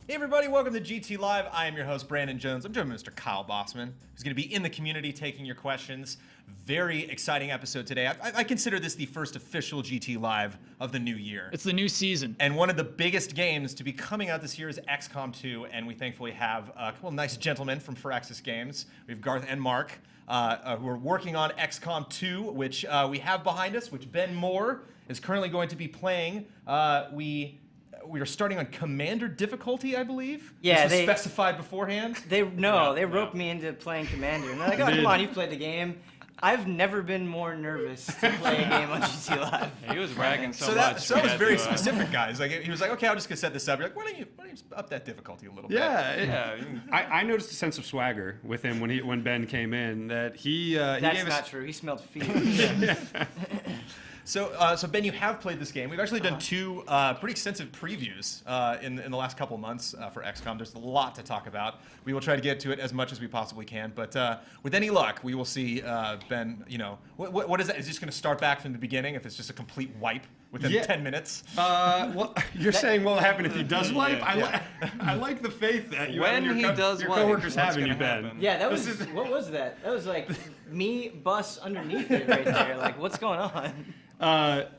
Hey everybody, welcome to GT Live. I am your host, Brandon Jones. I'm joined by Mr. Kyle Bosman, who's going to be in the community taking your questions. Very exciting episode today. I consider this the first official GT Live of the new year. It's the new season. And one of the biggest games to be coming out this year is XCOM 2, and we thankfully have a couple of nice gentlemen from Firaxis Games. We have Garth and Mark, who are working on XCOM 2, which we have behind us, which Ben Moore is currently going to be playing. We are starting on Commander difficulty, I believe. Yeah, this was specified beforehand. They roped me into playing Commander. And they're like, oh, come on, you've played the game. I've never been more nervous to play a game on GT Live. Yeah, he was bragging so that, much. So that was very specific, guys. Like he was like, okay, I'm just gonna set this up. You're like, why don't you just up that difficulty a little bit? Yeah. I noticed a sense of swagger with him when Ben came in. That he That's gave not us. true. He smelled feet. So Ben, you have played this game. We've actually done two pretty extensive previews in the last couple months for XCOM. There's a lot to talk about. We will try to get to it as much as we possibly can, but with any luck, we will see Ben. You know, what is that? Is he just going to start back from the beginning if it's just a complete wipe within 10 minutes? Well, you're saying what will happen if he does wipe? I like the faith that you When and he your does wipe, coworkers what's have in you, gonna Ben. happen? Yeah, that was, what was that? That was like me, bus underneath it right there. Like, what's going on?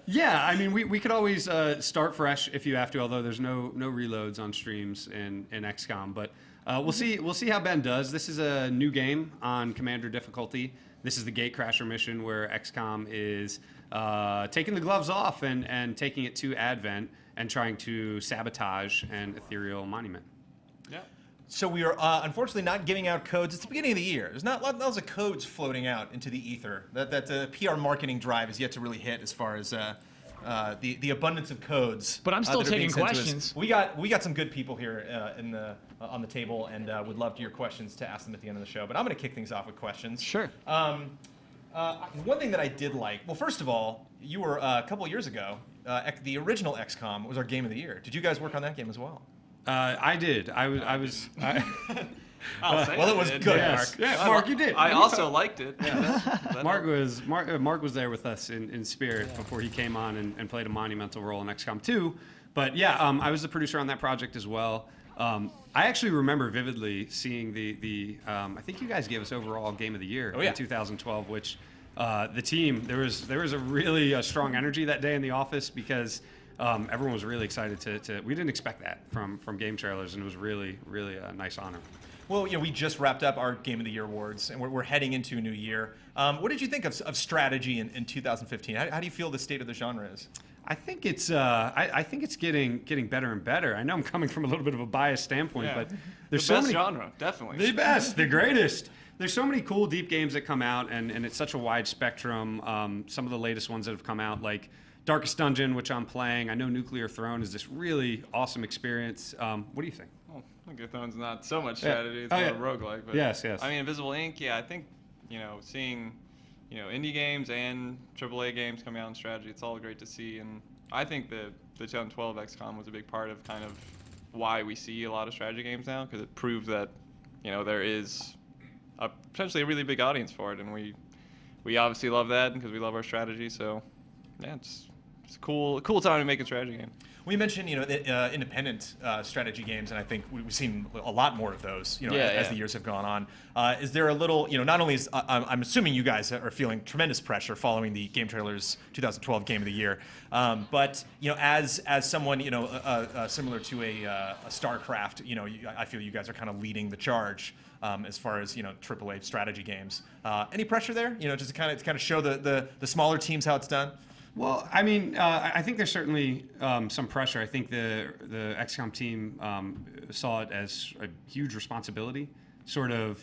Yeah, I mean, we could always start fresh if you have to, although there's no reloads on streams in XCOM. But we'll see how Ben does. This is a new game on Commander difficulty. This is the Gatecrasher mission where XCOM is taking the gloves off and taking it to Advent and trying to sabotage an ethereal monument. Yeah. So we are unfortunately not giving out codes. It's the beginning of the year. There's not lots of codes floating out into the ether. That PR marketing drive is yet to really hit as far as the abundance of codes. But I'm still that are being taking sent to us. questions. We got some good people here on the table, and would love to your questions to ask them at the end of the show. But I'm going to kick things off with questions. Sure. One thing that I did like, well, first of all, you were a couple of years ago. The original XCOM was our game of the year. Did you guys work on that game as well? I did. I'll say Well, it was I did. good, Yes. Mark. Yeah, Mark, you did. I also liked it. Mark was there with us in spirit before he came on and played a monumental role in XCOM 2. But yeah, I was the producer on that project as well. I actually remember vividly seeing the I think you guys gave us overall game of the year in 2012, which the team there was a really strong energy that day in the office because everyone was really excited to we didn't expect that from game trailers, and it was really a nice honor. Well, we just wrapped up our Game of the Year awards, and we're heading into a new year. What did you think of strategy in 2015? How do you feel the state of the genre is? I think it's I think it's getting better and better. I know I'm coming from a little bit of a biased standpoint, but there's the so best many genre, definitely. the best, the greatest. There's so many cool deep games that come out, and it's such a wide spectrum. Some of the latest ones that have come out, like Darkest Dungeon, which I'm playing. I know Nuclear Throne is this really awesome experience. What do you think? Well, Nuclear Throne's not so much strategy. It's more roguelike. But Yes. I mean, Invisible Ink. Yeah, I think seeing indie games and AAA games coming out in strategy, it's all great to see. And I think the 2012 XCOM was a big part of kind of why we see a lot of strategy games now, because it proved that there is potentially a really big audience for it, and we obviously love that because we love our strategy. So yeah, it's a cool time to make a strategy game. We mentioned, independent strategy games, and I think we've seen a lot more of those, as the years have gone on. Is there a little, not only is, I'm assuming you guys are feeling tremendous pressure following the Game Trailers 2012 Game of the Year, but, as someone, similar to a StarCraft, I feel you guys are kind of leading the charge as far as, AAA strategy games. Any pressure there, just to kind of show the smaller teams how it's done? Well, I mean, I think there's certainly some pressure. I think the XCOM team saw it as a huge responsibility. Sort of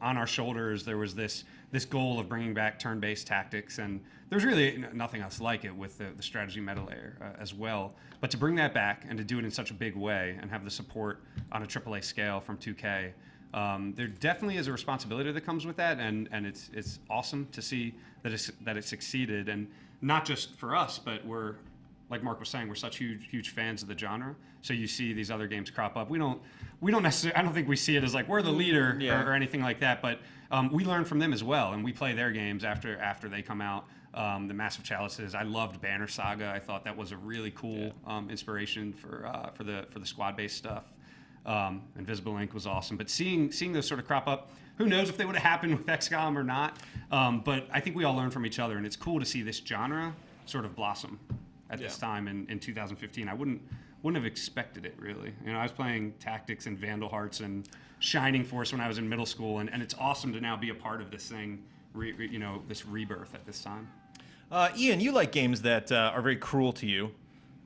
on our shoulders, there was this goal of bringing back turn-based tactics, and there's really nothing else like it with the strategy meta layer as well. But to bring that back and to do it in such a big way and have the support on a AAA scale from 2K, there definitely is a responsibility that comes with that, and it's awesome to see that it succeeded. And not just for us, but we're, like Mark was saying, we're such huge fans of the genre. So you see these other games crop up. We don't necessarily. I don't think we see it as like we're the leader or anything like that. But we learn from them as well, and we play their games after they come out. The Massive Chalices. I loved Banner Saga. I thought that was a really cool inspiration for the squad-based stuff. Invisible Ink was awesome. But seeing those sort of crop up, who knows if they would have happened with XCOM or not. But I think we all learn from each other, and it's cool to see this genre sort of blossom at this time in 2015. I wouldn't have expected it, really. I was playing Tactics and Vandal Hearts and Shining Force when I was in middle school, and it's awesome to now be a part of this thing, this rebirth at this time. Ian, you like games that are very cruel to you.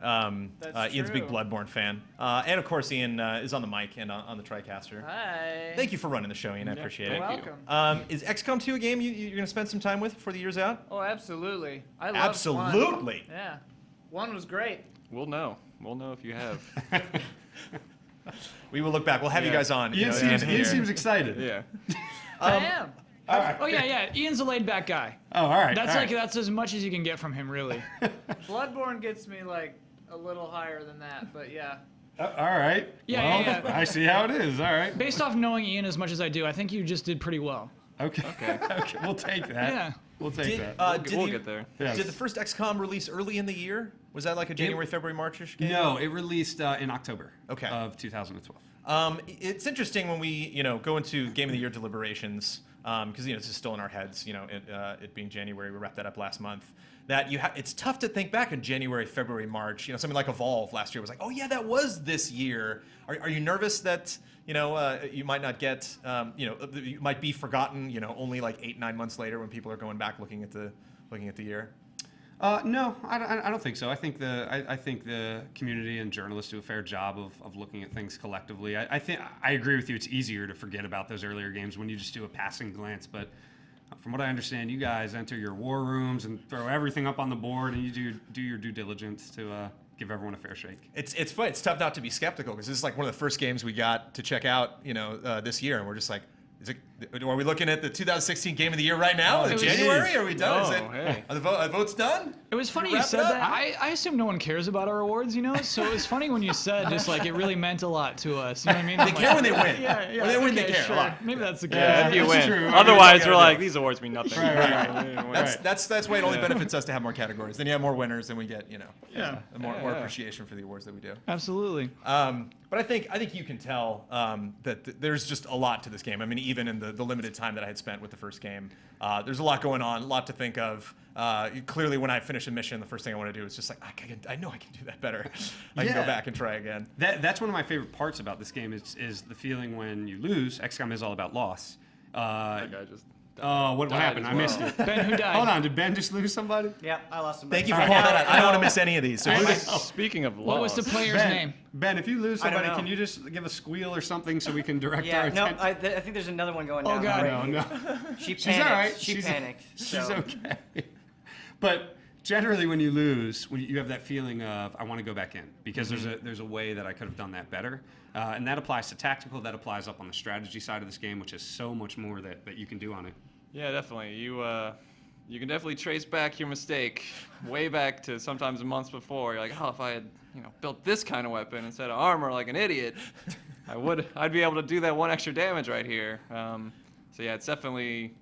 That's Ian's a big true. Bloodborne fan. And of course, Ian is on the mic and on the TriCaster. Hi. Thank you for running the show, Ian. I appreciate You're it. welcome. Is XCOM 2 a game you're going to spend some time with before the year's out? Oh, absolutely. I love Absolutely. One. Yeah. One was great. We'll know. We'll know if you have. We will look back. We'll have you Yeah. guys on. Ian seems excited. Yeah. I am. All right. Oh yeah. Ian's a laid back guy. Oh, all right. That's all right. that's as much as you can get from him, really. Bloodborne gets me like a little higher than that, but yeah. All right. Yeah, well, yeah. I see how it is. All right. Based off knowing Ian as much as I do, I think you just did pretty well. Okay. Okay. We'll take that. Yeah. We'll take that. We'll get there. Yes. Did the first XCOM release early in the year? Was that like a January, February, March-ish game? No, it released in October Okay. of 2012. It's interesting when we, go into Game of the Year deliberations, because this is still in our heads. It being January, we wrapped that up last month. That it's tough to think back in January, February, March. Something like Evolve last year was like, oh yeah, that was this year. Are you nervous that you might not get, you might be forgotten, only like 8-9 months later when people are going back looking at the year? No, I don't think so. I think the community and journalists do a fair job of looking at things collectively. I think I agree with you. It's easier to forget about those earlier games when you just do a passing glance. But from what I understand, you guys enter your war rooms and throw everything up on the board, and you do your due diligence to give everyone a fair shake. It's fun. It's tough not to be skeptical because this is like one of the first games we got to check out, this year, and we're just like, are we looking at the 2016 Game of the Year right now? It was- January? Are we done? No, Is it, hey. are the votes done? It was funny Should we you wrap said it up? that. I assume no one cares about our awards, So it was funny when you said just like it really meant a lot to us. You know what I mean? They care when they win. Yeah, yeah. When they win, okay, they care sure. a lot. Maybe that's the case. Yeah, if you That's win. true. Otherwise, Yeah. we're like, these awards mean nothing. Right. That's why it only benefits us to have more categories. Then you have more winners, and we get Yeah. more Yeah. appreciation for the awards that we do. Absolutely. But I think you can tell that there's just a lot to this game. I mean, even in the limited time that I had spent with the first game, there's a lot going on, a lot to think of. Clearly, when I finish a mission, the first thing I want to do is just like, I know I can do that better. I can go Yeah. back and try again. That's one of my favorite parts about this game is the feeling when you lose. XCOM is all about loss. That guy just. Oh, what died happened? as I missed well. it. Ben, who died? Hold on, did Ben just lose somebody? Yeah, I lost some. Thank you for calling that out. I don't want to miss any of these. So Speaking of What was loss, the player's Ben, name? Ben, if you lose I don't somebody, know. can you just give a squeal or something so we can direct Yeah, our no, attention? I think there's another one going Oh, down. God. right? No. She panicked. She's all right. She panicked. She's so. okay. But generally, when you lose, when you have that feeling of I want to go back in because there's a way that I could have done that better, and that applies to tactical. That applies up on the strategy side of this game, which is so much more that you can do on it. Yeah, definitely. You can definitely trace back your mistake way back to sometimes months before. You're like, oh, if I had built this kind of weapon instead of armor like an idiot, I'd be able to do that one extra damage right here. So yeah, it's definitely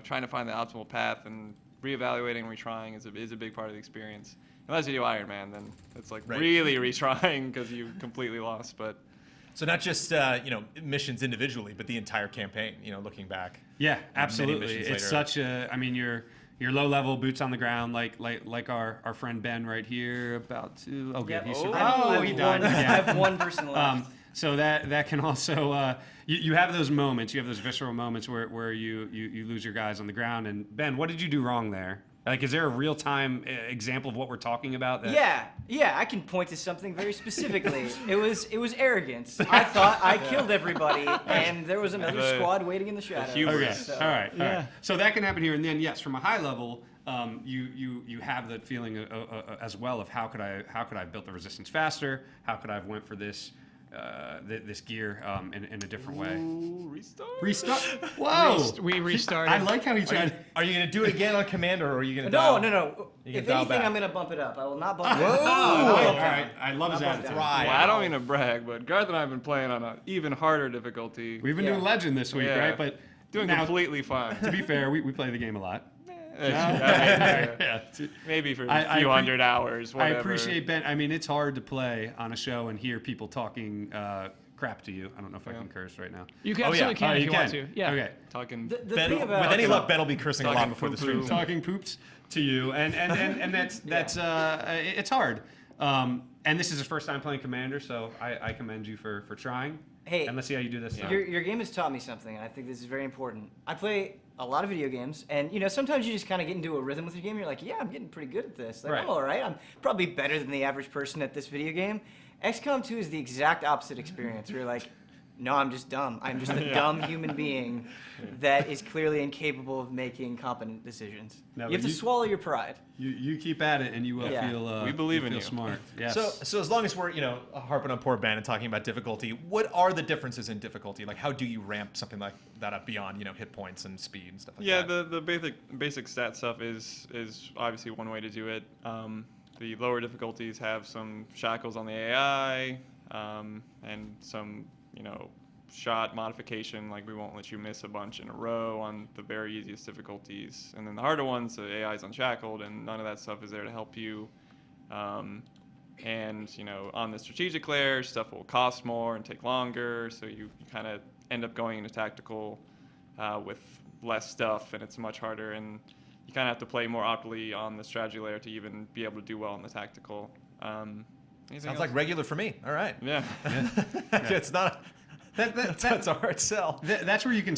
trying to find the optimal path and reevaluating and retrying is a big part of the experience. Unless you do Iron Man, then it's like Right. really retrying because you completely lost. But So not just missions individually, but the entire campaign. Looking back. Yeah, absolutely. missions It's later. such a. I mean, you're low level, boots on the ground, like our friend Ben right here, about to. Oh, good. Yep. He I survived. have- I he have died. one- I Yeah. have one person left. So that can also you have those moments, you have those visceral moments where you lose your guys on the ground. And Ben, what did you do wrong there? Like, is there a real time example of what we're talking about? That... Yeah, I can point to something very specifically. It was arrogance. I thought I killed everybody, and there was another The- squad waiting in the shadows. hubris. Okay. So- All right. So that can happen here, and then yes, from a high level, you have that feeling as well of how could I have built the resistance faster? How could I have went for this this gear in a different way? Ooh, restart. Restart. Whoa. We restarted. I like how he tried. Are you going to do it again on Commander, or are you going to No. You can If dial anything, back. I'm gonna bump it up. I will not bump it Whoa. down. Oh, all right. I love his Not both attitude. down. Well, I don't mean to brag, but Garth and I have been playing on an even harder difficulty. We've been Yeah. doing Legend this week, Yeah. right? But doing now, completely fine. to be fair, we play the game a lot. Yeah, maybe for I a few appre- hundred hours. I Whatever. appreciate Ben. I mean, it's hard to play on a show and hear people talking crap to you. I don't know if I can curse right now. You can Oh, yeah. absolutely can Oh, if you you can. want to. Yeah. Okay. Talking. The Ben, thing about with any luck, Ben will be cursing a lot Talking before the poo-poo. stream. Talking poops to you, and that's it's hard. And this is his first time playing Commander, so I commend you for trying. Hey, And let's see how you do this time. Your game has taught me something, and I think this is very important. I play a lot of video games, and sometimes you just kind of get into a rhythm with your game. You're like, yeah, I'm getting pretty good at this. Like, Right. I'm all right. I'm probably better than the average person at this video game. XCOM 2 is the exact opposite experience. Where you're like, no, I'm just dumb. I'm just a dumb human being that is clearly incapable of making competent decisions. No, You have but to swallow your pride. You keep at it, and you will Yeah. feel. We believe in feel you. smart. Yes. So as long as we're harping on poor Ben and talking about difficulty, what are the differences in difficulty? Like how do you ramp something like that up beyond hit points and speed and stuff like Yeah, that? the basic stat stuff is obviously one way to do it. The lower difficulties have some shackles on the AI and some shot modification, like we won't let you miss a bunch in a row on the very easiest difficulties. And then the harder ones, the AI is unshackled, and none of that stuff is there to help you. And on the strategic layer, stuff will cost more and take longer, so you kind of end up going into tactical with less stuff, and it's much harder. And you kind of have to play more optimally on the strategy layer to even be able to do well in the tactical. Anything Sounds else? like regular for me. All right. Yeah. It's not. That's a hard sell. That's where you can.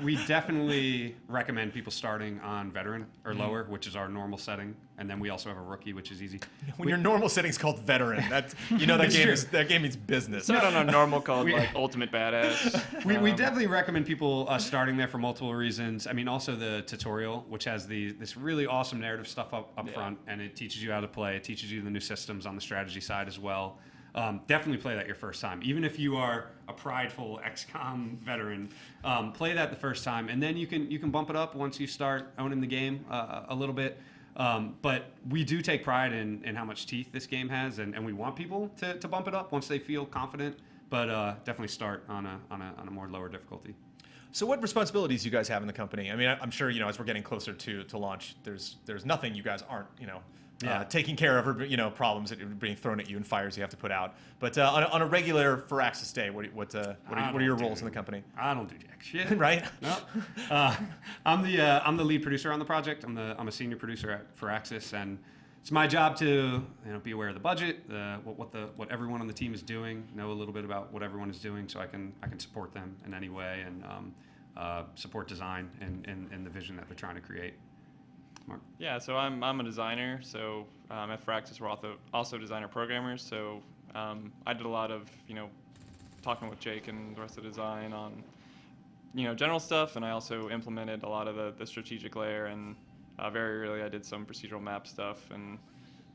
We definitely recommend people starting on veteran or lower, which is our normal setting, and then we also have a rookie, which is easy. When your normal setting's called veteran, that It's true. that game means business. Not on a normal called like Ultimate Badass. We definitely recommend people starting there for multiple reasons. I mean, also the tutorial, which has this really awesome narrative stuff up front, and it teaches you how to play. It teaches you the new systems on the strategy side as well. Definitely play that your first time. Even if you are a prideful XCOM veteran, play that the first time, and then you can bump it up once you start owning the game a little bit. But we do take pride in how much teeth this game has, and we want people to bump it up once they feel confident. But definitely start on a more lower difficulty. So what responsibilities do you guys have in the company? I mean, I'm sure as we're getting closer to launch, there's nothing you guys aren't taking care of, or problems that are being thrown at you and fires you have to put out. But on a regular Firaxis day, what are your roles in the company? I don't do jack shit. Right? No. I'm the lead producer on the project. I'm a senior producer at Firaxis, and it's my job to be aware of the budget, what everyone on the team is doing, know a little bit about what everyone is doing, so I can support them in any way and support design and the vision that they're trying to create. Mark? Yeah, so I'm a designer. So at Firaxis, we're also designer programmers. So I did a lot of talking with Jake and the rest of the design on general stuff, and I also implemented a lot of the strategic layer, and very early I did some procedural map stuff. And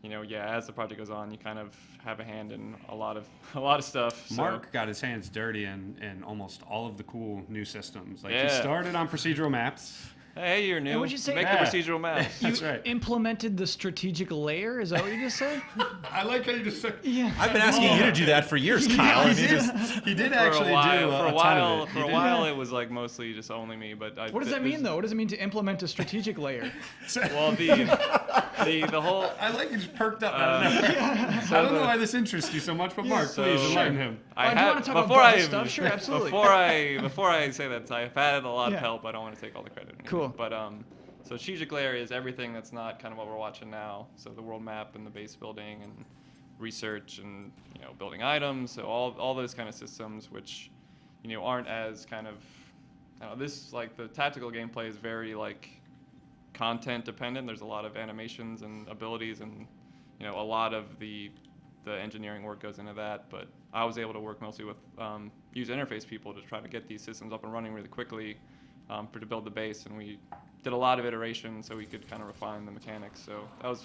as the project goes on, you kind of have a hand in a lot of stuff. So. Mark got his hands dirty in almost all of the cool new systems. Like he Yeah. started on procedural maps. Hey, you're new. what'd you say? Make Yeah. the procedural maps. That's right. Implemented the strategic layer. Is that what you just said? I like how you just said. Yeah. I've been asking you to do that for years, Kyle. He did actually do a ton of it. For a while, it was like mostly just only me. But What does that mean, though? What does it mean to implement a strategic layer? Well, the whole. I like you just perked up. I don't know why this interests you so much, but Mark, So- please enlighten him. Do you want to talk about budget stuff? Sure, absolutely. Before I say that, I've had a lot of Yeah. help. I don't want to take all the credit. Cool. But so strategic layer is everything that's not kind of what we're watching now. So the world map and the base building and research and building items. So all those kind of systems which aren't as kind of this like the tactical gameplay is very like content dependent. There's a lot of animations and abilities, and a lot of the engineering work goes into that. But I was able to work mostly with user interface people to try to get these systems up and running really quickly to build the base, and we did a lot of iteration so we could kind of refine the mechanics. So that was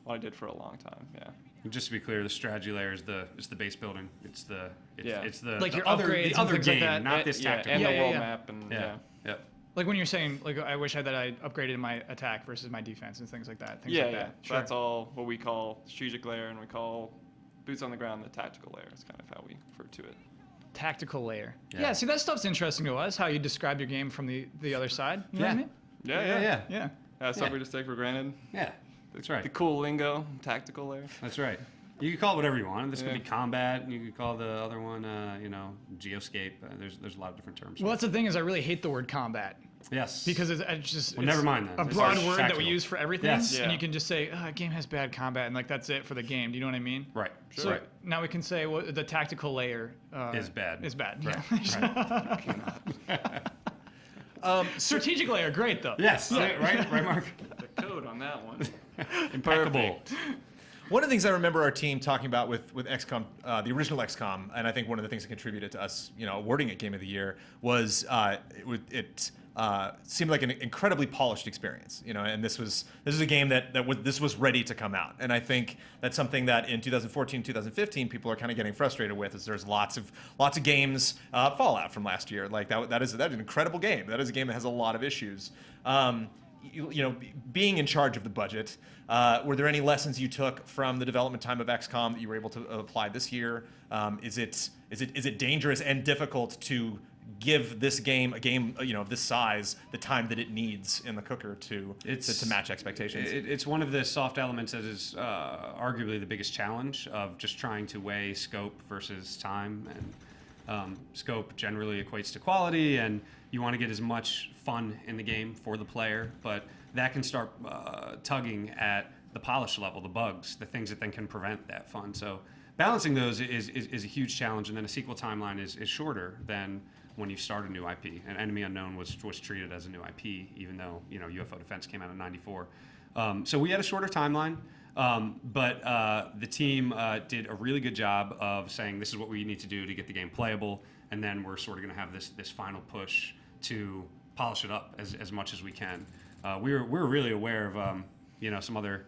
what I did for a long time. Yeah. And just to be clear, the strategy layer is the base building. It's the Like the your other upgrades the and other things like game, that. not this tactical. and Yeah, the yeah, world yeah. map and Yeah. Like when you're saying, like, I wish that I upgraded my attack versus my defense and things like that. Things yeah, like yeah. that. So that's all what we call strategic layer, and we call boots on the ground the tactical layer. Is kind of how we refer to it. Tactical layer. Yeah. Yeah, see, that stuff's interesting to us, how you describe your game from the other side. You know what I mean? Yeah. Yeah. Stuff Yeah. we just take for granted. Yeah. That's right. The cool lingo, tactical layer. That's right. You could call it whatever you want. This could be combat. You could call the other one, geoscape. There's a lot of different terms. Well, that's the thing is I really hate the word combat. Yes. Because it's just Well, never mind then. a It's broad just word that we tactical. use for everything, Yes. and you can just say a game has bad combat, and like that's it for the game. Do you know what I mean? Right. So Right. now we can say the tactical layer Is bad. Is bad. Right. Yeah. Strategic layer, great though. Yes. Right, Mark. The code on that one. Impeccable. One of the things I remember our team talking about with XCOM, the original XCOM, and I think one of the things that contributed to us, awarding it Game of the Year was it seemed like an incredibly polished experience, and this was a game that was ready to come out, and I think that's something that in 2014, 2015 people are kind of getting frustrated with, is there's lots of games, Fallout from last year, like that is an incredible game. That is a game that has a lot of issues. Being in charge of the budget, were there any lessons you took from the development time of XCOM that you were able to apply this year? Is it dangerous and difficult to give this game, a game of this size, the time that it needs in the cooker to match expectations? It's one of the soft elements that is arguably the biggest challenge of just trying to weigh scope versus time, and scope generally equates to quality, and you want to get as much fun in the game for the player, but that can start tugging at the polish level, the bugs, the things that then can prevent that fun. So balancing those is a huge challenge, and then a sequel timeline is shorter than when you start a new IP. And Enemy Unknown was treated as a new IP, even though UFO Defense came out in '94. So we had a shorter timeline, but the team did a really good job of saying this is what we need to do to get the game playable, and then we're sort of going to have this final push to polish it up as much as we can. We're really aware of some other.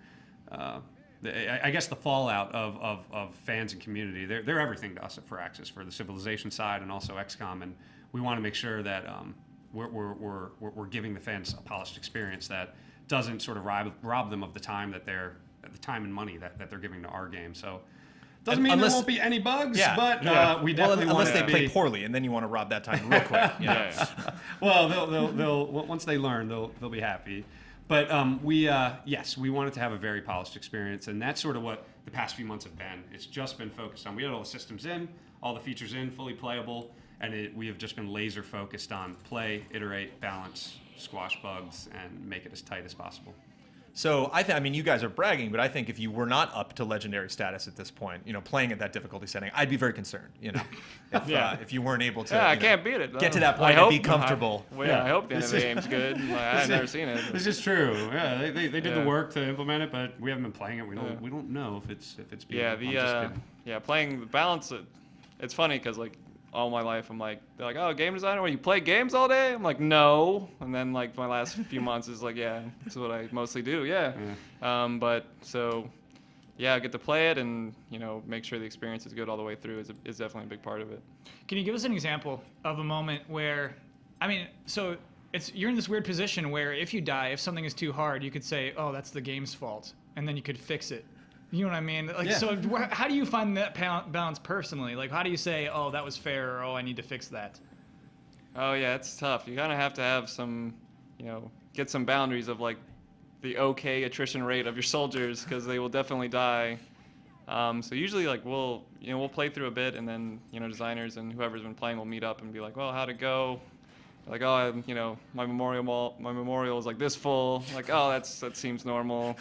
I guess the fallout of fans and community. They're everything to us at Firaxis for the Civilization side and also XCOM, and we want to make sure that we're giving the fans a polished experience that doesn't sort of rob them of the time and money that they're giving to our game. So doesn't mean there won't be any bugs, but we definitely want unless they play poorly, and then you want to rob that time real quick. Well, they'll once they learn, they'll be happy. But we wanted to have a very polished experience, and that's sort of what the past few months have been. It's just been focused on, we had all the systems in, all the features in, fully playable, and we have just been laser focused on play, iterate, balance, squash bugs, and make it as tight as possible. So I mean, you guys are bragging, but I think if you were not up to legendary status at this point, playing at that difficulity setting, I'd be very concerned. If you weren't able to, I can't beat it. Get to that point and be comfortable. I hope the end of the game's good. I've never seen it. This is true. Yeah, they did the work to implement it, but we haven't been playing it. We don't know if it's being. Playing the balance. It's funny because all my life I'm like, they're like, oh, game designer, when you play games all day? I'm like, no. And then my last few months is like, yeah, this is what I mostly do. Yeah. I get to play it and make sure the experience is good all the way through is definitely a big part of it. Can you give us an example of a moment where, you're in this weird position where if you die, if something is too hard, you could say, oh, that's the game's fault, and then you could fix it. You know what I mean? So how do you find that balance personally? How do you say, oh, that was fair, or oh, I need to fix that? Oh, yeah, it's tough. You kind of have to have some, get some boundaries of the okay attrition rate of your soldiers, because they will definitely die. So usually we'll play through a bit, and then designers and whoever's been playing will meet up and be like, well, how'd it go? My memorial is this full. That seems normal.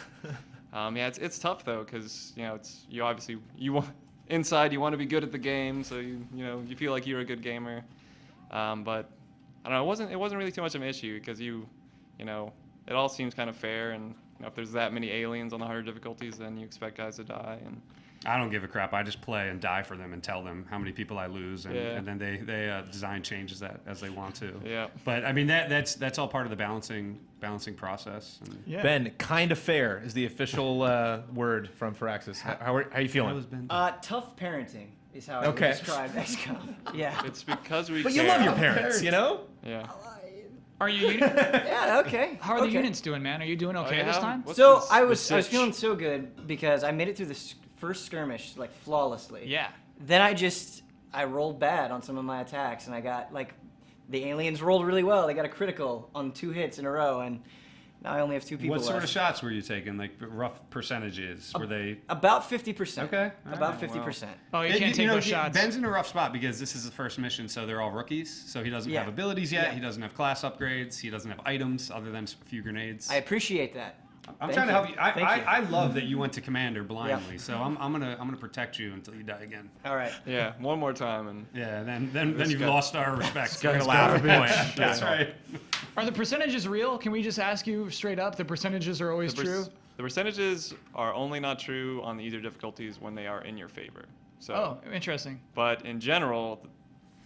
It's tough though, because you obviously inside you want to be good at the game, so you feel like you're a good gamer. But I don't know, it wasn't really too much of an issue, because it all seems kind of fair, and if there's that many aliens on the harder difficulties, then you expect guys to die. And I don't give a crap. I just play and die for them and tell them how many people I lose, and then they design changes that as they want to. Yeah. But I mean that's all part of the balancing process. And Ben, kind of fair is the official word from Firaxis. How are you feeling? Tough parenting is how I would describe XCOM. Yeah. It's because we. But care. you love your parents, Yeah. Are you? Yeah. Okay. How are the units doing, man? Are you doing okay this time? So I was feeling so good because I made it through the first skirmish flawlessly. Yeah. Then I rolled bad on some of my attacks, and I got the aliens rolled really well. They got a critical on 2 hits in a row, and Now I only have 2 people What left. sort of shots were you taking? Like rough percentages? Were they? About 50%. Okay. All About right. 50%. Oh, you can't take those shots. Ben's in a rough spot because this is the first mission, so they're all rookies. So he doesn't Yeah. have abilities yet. Yeah. He doesn't have class upgrades. He doesn't have items other than a few grenades. I appreciate that. I'm Thank trying to help you. Thank you. I love that you went to commander blindly. So I'm gonna protect you until you die again. All right. Yeah, one more time and Yeah. Then This you've guy- lost our respect. gonna laugh at point. That's right. Are the percentages real? Can we just ask you straight up? The percentages are always the true? the percentages are only not true on the easier difficulties when they are in your favor. So, Oh, interesting. but in general,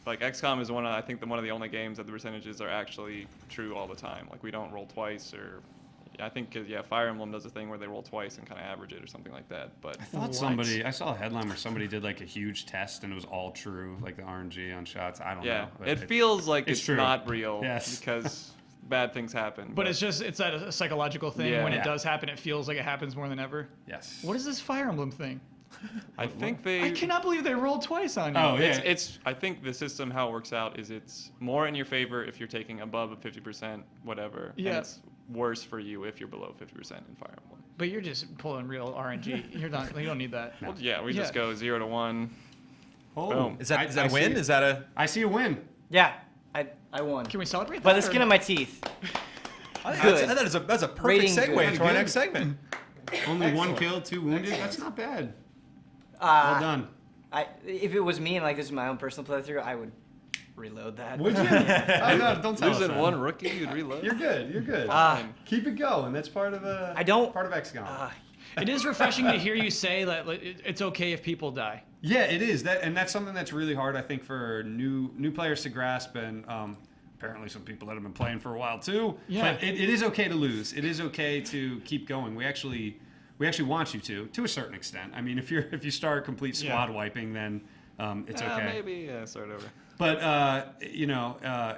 like XCOM is one of the only games that the percentages are actually true all the time. Like we don't roll twice, or I think 'cause, Fire Emblem does a thing where they roll twice and kind of average it or something like that. But I thought I saw a headline where somebody did like a huge test and it was all true, like the RNG on shots. I don't know. But it feels like it's it's true. not real Yes. because bad things happen. But it's that a psychological thing. Yeah. When Yeah. it does happen, it feels like it happens more than ever. Yes. What is this Fire Emblem thing? I think they. I cannot believe they rolled twice on you. Oh yeah. It's. I think the system how it works out is it's more in your favor if you're taking above a 50%, whatever. Yeah. And it's worse for you if you're below 50% in Fire Emblem. But you're just pulling real RNG. You don't need that. No. Well, yeah, we just Yeah. go 0 to 1. Oh, Boom. Is that I a win? see- Is that a? I see a win. Yeah. I won. Can we celebrate that? By the skin or- of my teeth. I think Good. that's a perfect Rating segue good. into our Good. next segment. Only 1 kill, 2 wounded. That's not bad. Uh, Well done. If it was me and like this is my own personal playthrough, I would reload that. Would you? Oh no! Don't tell us Losing that. one rookie, you'd reload. You're good. You're good. Ah. Keep it going. That's part of I don't- part of XCOM. It is refreshing to hear you say that it's okay if people die. Yeah, it is. That's something that's really hard, I think, for new players to grasp, and apparently some people that have been playing for a while too. Yeah. But it is okay to lose. It is okay to keep going. We actually want you to a certain extent. I mean, if you start complete squad wiping, then it's okay. Maybe start over. But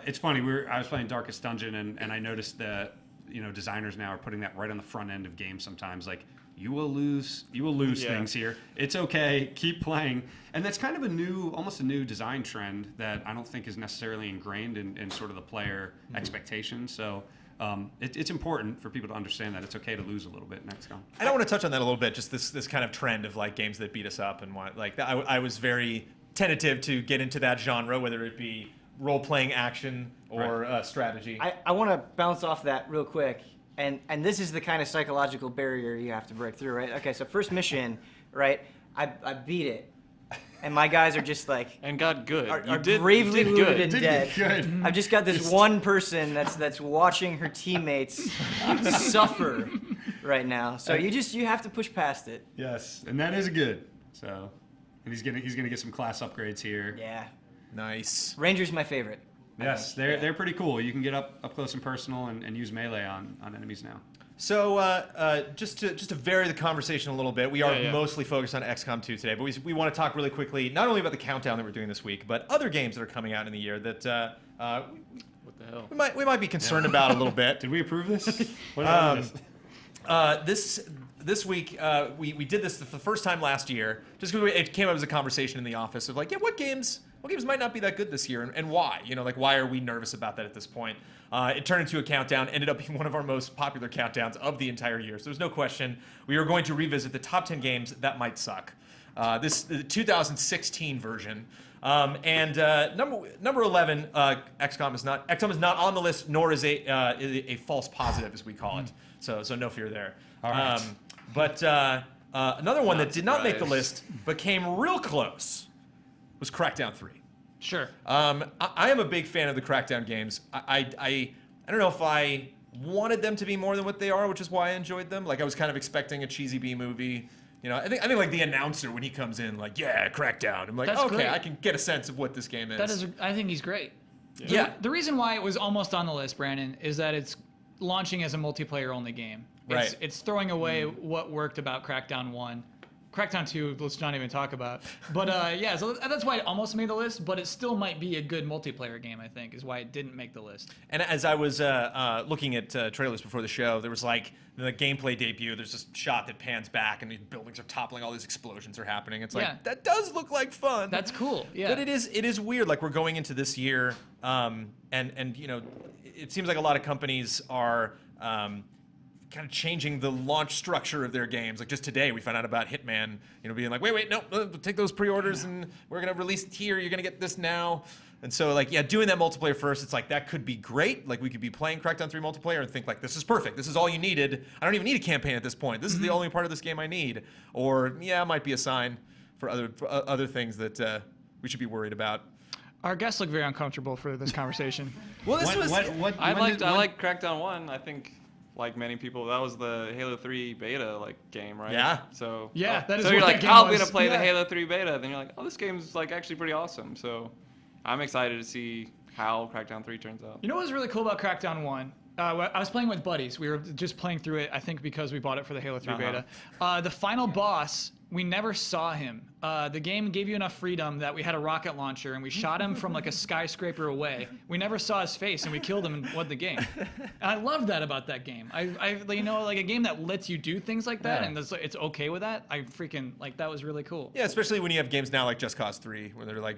it's funny. I was playing Darkest Dungeon, and I noticed that designers now are putting that right on the front end of games sometimes. Like you will lose Yeah. things here. It's okay. Keep playing. And that's kind of almost a new design trend that I don't think is necessarily ingrained in sort of the player expectations. So. It's important for people to understand that it's okay to lose a little bit in XCOM. I don't want to touch on that a little bit. Just this kind of trend of like games that beat us up and I was very tentative to get into that genre, whether it be role-playing action or strategy. I want to bounce off that real quick, and this is the kind of psychological barrier you have to break through, right? Okay, so first mission, right? I beat it, and my guys are just like And got good. are you bravely did wounded good. and Did dead. good. I've just got this one person that's watching her teammates suffer right now. So you have to push past it. Yes, and that is good. So, and he's gonna get some class upgrades here. Yeah, Nice. Ranger's my favorite. I Yes, think. they're pretty cool. You can get up close and personal and use melee on enemies now. So just to vary the conversation a little bit, we are Yeah. mostly focused on XCOM 2 today, but we want to talk really quickly not only about the countdown that we're doing this week, but other games that are coming out in the year that What the hell? we might be concerned about a little bit. Did we approve this? What is this? This week we did this for the first time last year, just because it came up as a conversation in the office of like, what games might not be that good this year, and why? Why are we nervous about that at this point? It turned into a countdown, ended up being one of our most popular countdowns of the entire year. So there's no question we are going to revisit the top 10 games that might suck. The 2016 version. And number 11, XCOM is not on the list, nor is a false positive, as we call it. So no fear there. All right. But another one that did not make the surprised. list, but came real close, was Crackdown 3. Sure. I am a big fan of the Crackdown games. I don't know if I wanted them to be more than what they are, which is why I enjoyed them. Like I was kind of expecting a cheesy B movie. I think like the announcer when he comes in, like, yeah, Crackdown. I'm like, That's okay, great. I can get a sense of what this game is. I think he's great. Yeah. The reason why it was almost on the list, Brandon, is that it's launching as a multiplayer-only game. Right. It's throwing away what worked about Crackdown 1. Crackdown 2, let's not even talk about. But yeah, so that's why it almost made the list, but it still might be a good multiplayer game, I think, is why it didn't make the list. And as I was looking at trailers before the show, there was like the gameplay debut. There's this shot that pans back, and these buildings are toppling. All these explosions are happening. It's like Yeah. that does look like fun. That's cool. Yeah. But it is weird. Like we're going into this year, and it seems like a lot of companies are kind of changing the launch structure of their games. Like just today, we found out about Hitman, being like, wait, no, take those pre-orders and we're gonna release it here. You're gonna get this now. And so, like, yeah, doing that multiplayer first, it's like that could be great. Like, we could be playing Crackdown 3 multiplayer and think like, this is perfect. This is all you needed. I don't even need a campaign at this point. This is the only part of this game I need. Or yeah, it might be a sign for other things that we should be worried about. Our guests look very uncomfortable for this conversation. Well, this was. I like Crackdown 1. I think, like many people, that was the Halo 3 beta game, right? Yeah. So Yeah, that is so what you're that like, game I'm was. gonna play the Yeah. Halo 3 beta. Then you're like, oh, this game's like actually pretty awesome. So I'm excited to see how Crackdown 3 turns out. You know what was really cool about Crackdown 1? I was playing with buddies. We were just playing through it, I think, because we bought it for the Halo 3 beta. The final boss, we never saw him. The game gave you enough freedom that we had a rocket launcher, and we shot him from like a skyscraper away. We never saw his face, and we killed him and won the game. And I love that about that game. Like a game that lets you do things like that, and it's okay with that. I freaking, like, that was really cool. Yeah, especially when you have games now like Just Cause 3, where they're like,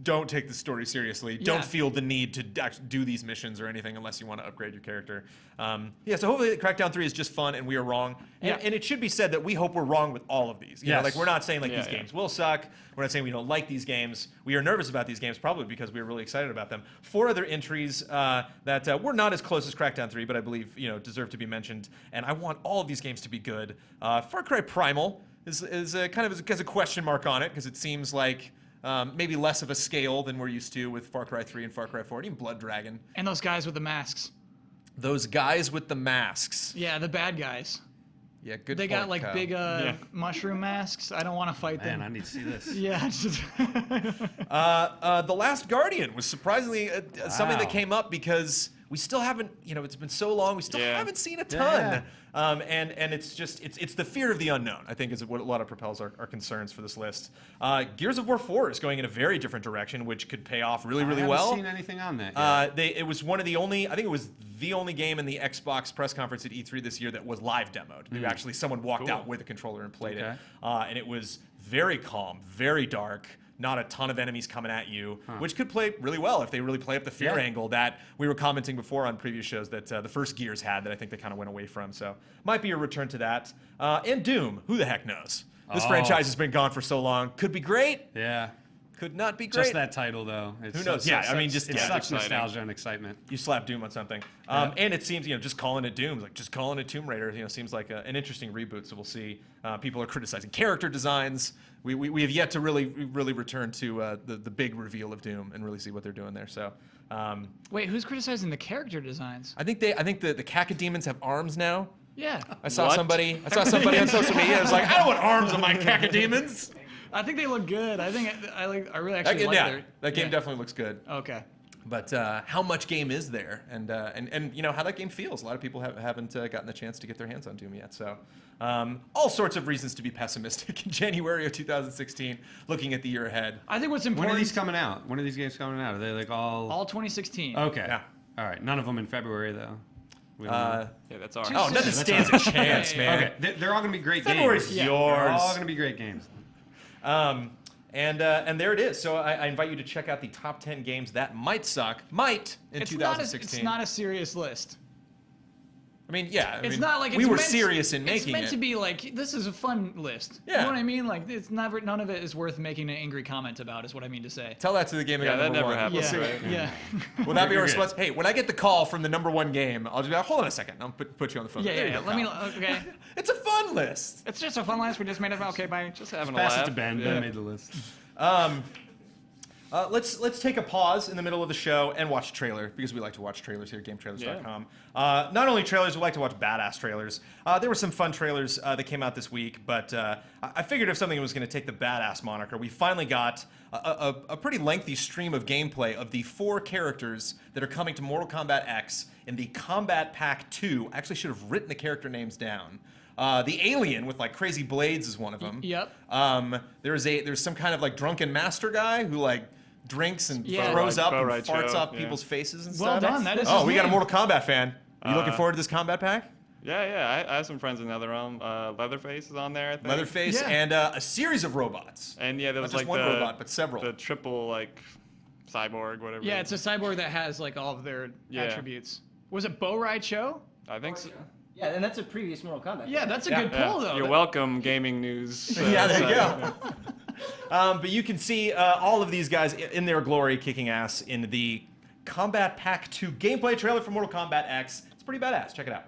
don't take the story seriously. Yeah. Don't feel the need to actually do these missions or anything unless you want to upgrade your character. So hopefully Crackdown 3 is just fun and we are wrong. And it should be said that we hope we're wrong with all of these. You know, like, we're not saying like these games will suck. We're not saying we don't like these games. We are nervous about these games probably because we are really excited about them. 4 other entries that were not as close as Crackdown 3, but I believe deserve to be mentioned. And I want all of these games to be good. Far Cry Primal is kind of has a question mark on it because it seems like maybe less of a scale than we're used to with Far Cry 3 and Far Cry 4, and even Blood Dragon. And those guys with the masks. Those guys with the masks. Yeah, the bad guys. Yeah, good. They got like Kyle. big mushroom masks. I don't want to fight them. Man, I need to see this. Yeah. It's just The Last Guardian was surprisingly something that Wow. came up because we still haven't, it's been so long, we still haven't seen a ton. Yeah. And it's just, it's the fear of the unknown, I think, is what a lot of propels our concerns for this list. Gears of War 4 is going in a very different direction, which could pay off really, really I well. haven't seen anything on that yet. It was one of the only, I think it was the only game in the Xbox press conference at E3 this year that was live demoed. Actually, someone walked out with a controller and played it. And it was very calm, very dark. Not a ton of enemies coming at you, which could play really well if they really play up the fear angle that we were commenting before on previous shows that the first Gears had that I think they kind of went away from. So might be a return to that. And Doom, who the heck knows? This franchise has been gone for so long. Could be great. Yeah. Could not be great. Just that title, though. It's Who knows? Yeah, I mean, just it's yeah, such exciting. nostalgia and excitement. You slap Doom on something. And it seems, just calling it Doom, like just calling it Tomb Raider, seems like an interesting reboot. So we'll see. People are criticizing character designs. We have yet to really return to the big reveal of Doom and really see what they're doing there. So. Wait, who's criticizing the character designs? I think the cacodemons have arms now. Yeah. I saw What? somebody on social media. I was like, I don't want arms on my cacodemons. I think they look good. I really actually like their. That game definitely looks good. Okay. But how much game is there, and how that game feels? A lot of people haven't gotten the chance to get their hands on Doom yet. So all sorts of reasons to be pessimistic in January of 2016. Looking at the year ahead. I think what's When important. are these coming out? When are these games coming out? Are they like All 2016. Okay. Yeah. All right. None of them in February, though. We don't know. Yeah, that's our. Oh, nothing stands a chance, Yeah, man. Okay. They're all going to be great February's games. Yeah. They're yours. all going to be great games. And there it is. So I invite you to check out the top 10 games that might suck, in It's 2016. it's not a serious list. I mean, yeah. It's not like we it's were meant- serious in It's making meant it. to be like, this is a fun list. Yeah. You know what I mean? Like, it's never, none of it is worth making an angry comment about, is what I mean to say. Tell that to the game that Yeah, got that number never one. happens, Yeah. right? Yeah. Will that be our You're good. response? Hey, when I get the call from the number one game, I'll just be like, hold on a second. I'll put you on the phone. Yeah, There yeah, you yeah. go, Let me, pal. okay. It's a fun list. It's just a fun list. We just made it. Okay, bye. Just having a Pass laugh. it to Ben. Yeah. Ben made the list. Let's take a pause in the middle of the show and watch a trailer because we like to watch trailers here at GameTrailers.com. Not only trailers, we like to watch badass trailers. There were some fun trailers that came out this week, but I figured if something was going to take the badass moniker, we finally got a pretty lengthy stream of gameplay of the 4 characters that are coming to Mortal Kombat X in the Combat Pack 2. I actually should have written the character names down. The alien with like crazy blades is one of them. Yep. There's some kind of like drunken master guy who like drinks and Yeah. throws up and Bo' Right farts Cho, off yeah. people's faces and Well stuff. done, that is Oh, his we got a name. Mortal Kombat fan. Are you looking forward to this Combat Pack? Yeah. I have some friends in NetherRealm. Leatherface is on there, I think. Leatherface Yeah. and a series of robots. And yeah, there Not was just like one the robot, but several. The triple like cyborg, whatever. Yeah, it's a cyborg that has like all of their Yeah. attributes. Was it Bo' Right Cho? I think so. Yeah, and that's a previous Mortal Kombat. Yeah, game. that's a good pull though. You're welcome, gaming news. Yeah, there you go. But you can see all of these guys in their glory kicking ass in the Combat Pack 2 gameplay trailer for Mortal Kombat X. It's pretty badass. Check it out.